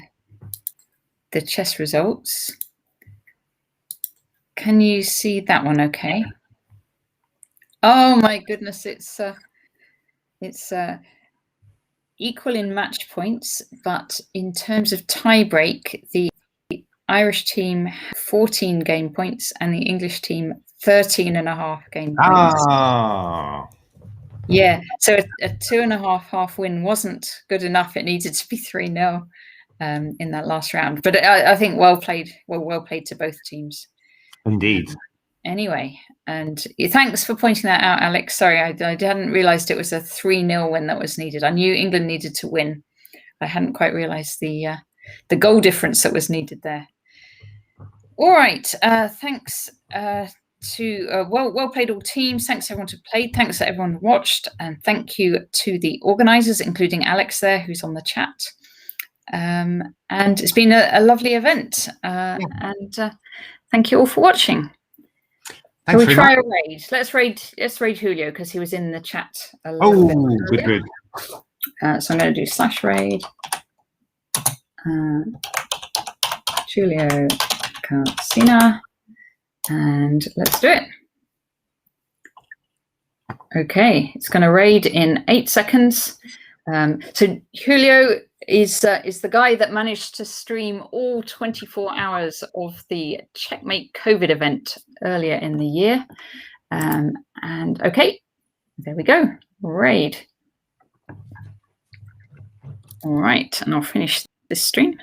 the chess results, can you see that one? Okay. Oh my goodness, it's equal in match points, but in terms of tiebreak, the Irish team had 14 game points and the English team 13.5 game points. Ah. Yeah, so a 2.5 win wasn't good enough. It needed to be 3-0 in that last round. But I think well played to both teams. Indeed. Anyway, and thanks for pointing that out, Alex. Sorry, I hadn't realised it was a 3-0 win that was needed. I knew England needed to win. I hadn't quite realised the goal difference that was needed there. All right, thanks to well played all teams. Thanks everyone who played. Thanks to everyone who watched, and thank you to the organisers, including Alex there, who's on the chat. And it's been a lovely event. And thank you all for watching. Shall we try a raid? Let's raid Julio because he was in the chat a little bit earlier. Good. So I'm going to do /raid Julio Calcina, and let's do it. Okay, it's going to raid in 8 seconds. So Julio is the guy that managed to stream all 24 hours of the Checkmate COVID event earlier in the year. And okay, there we go, raid. All right, and I'll finish this stream.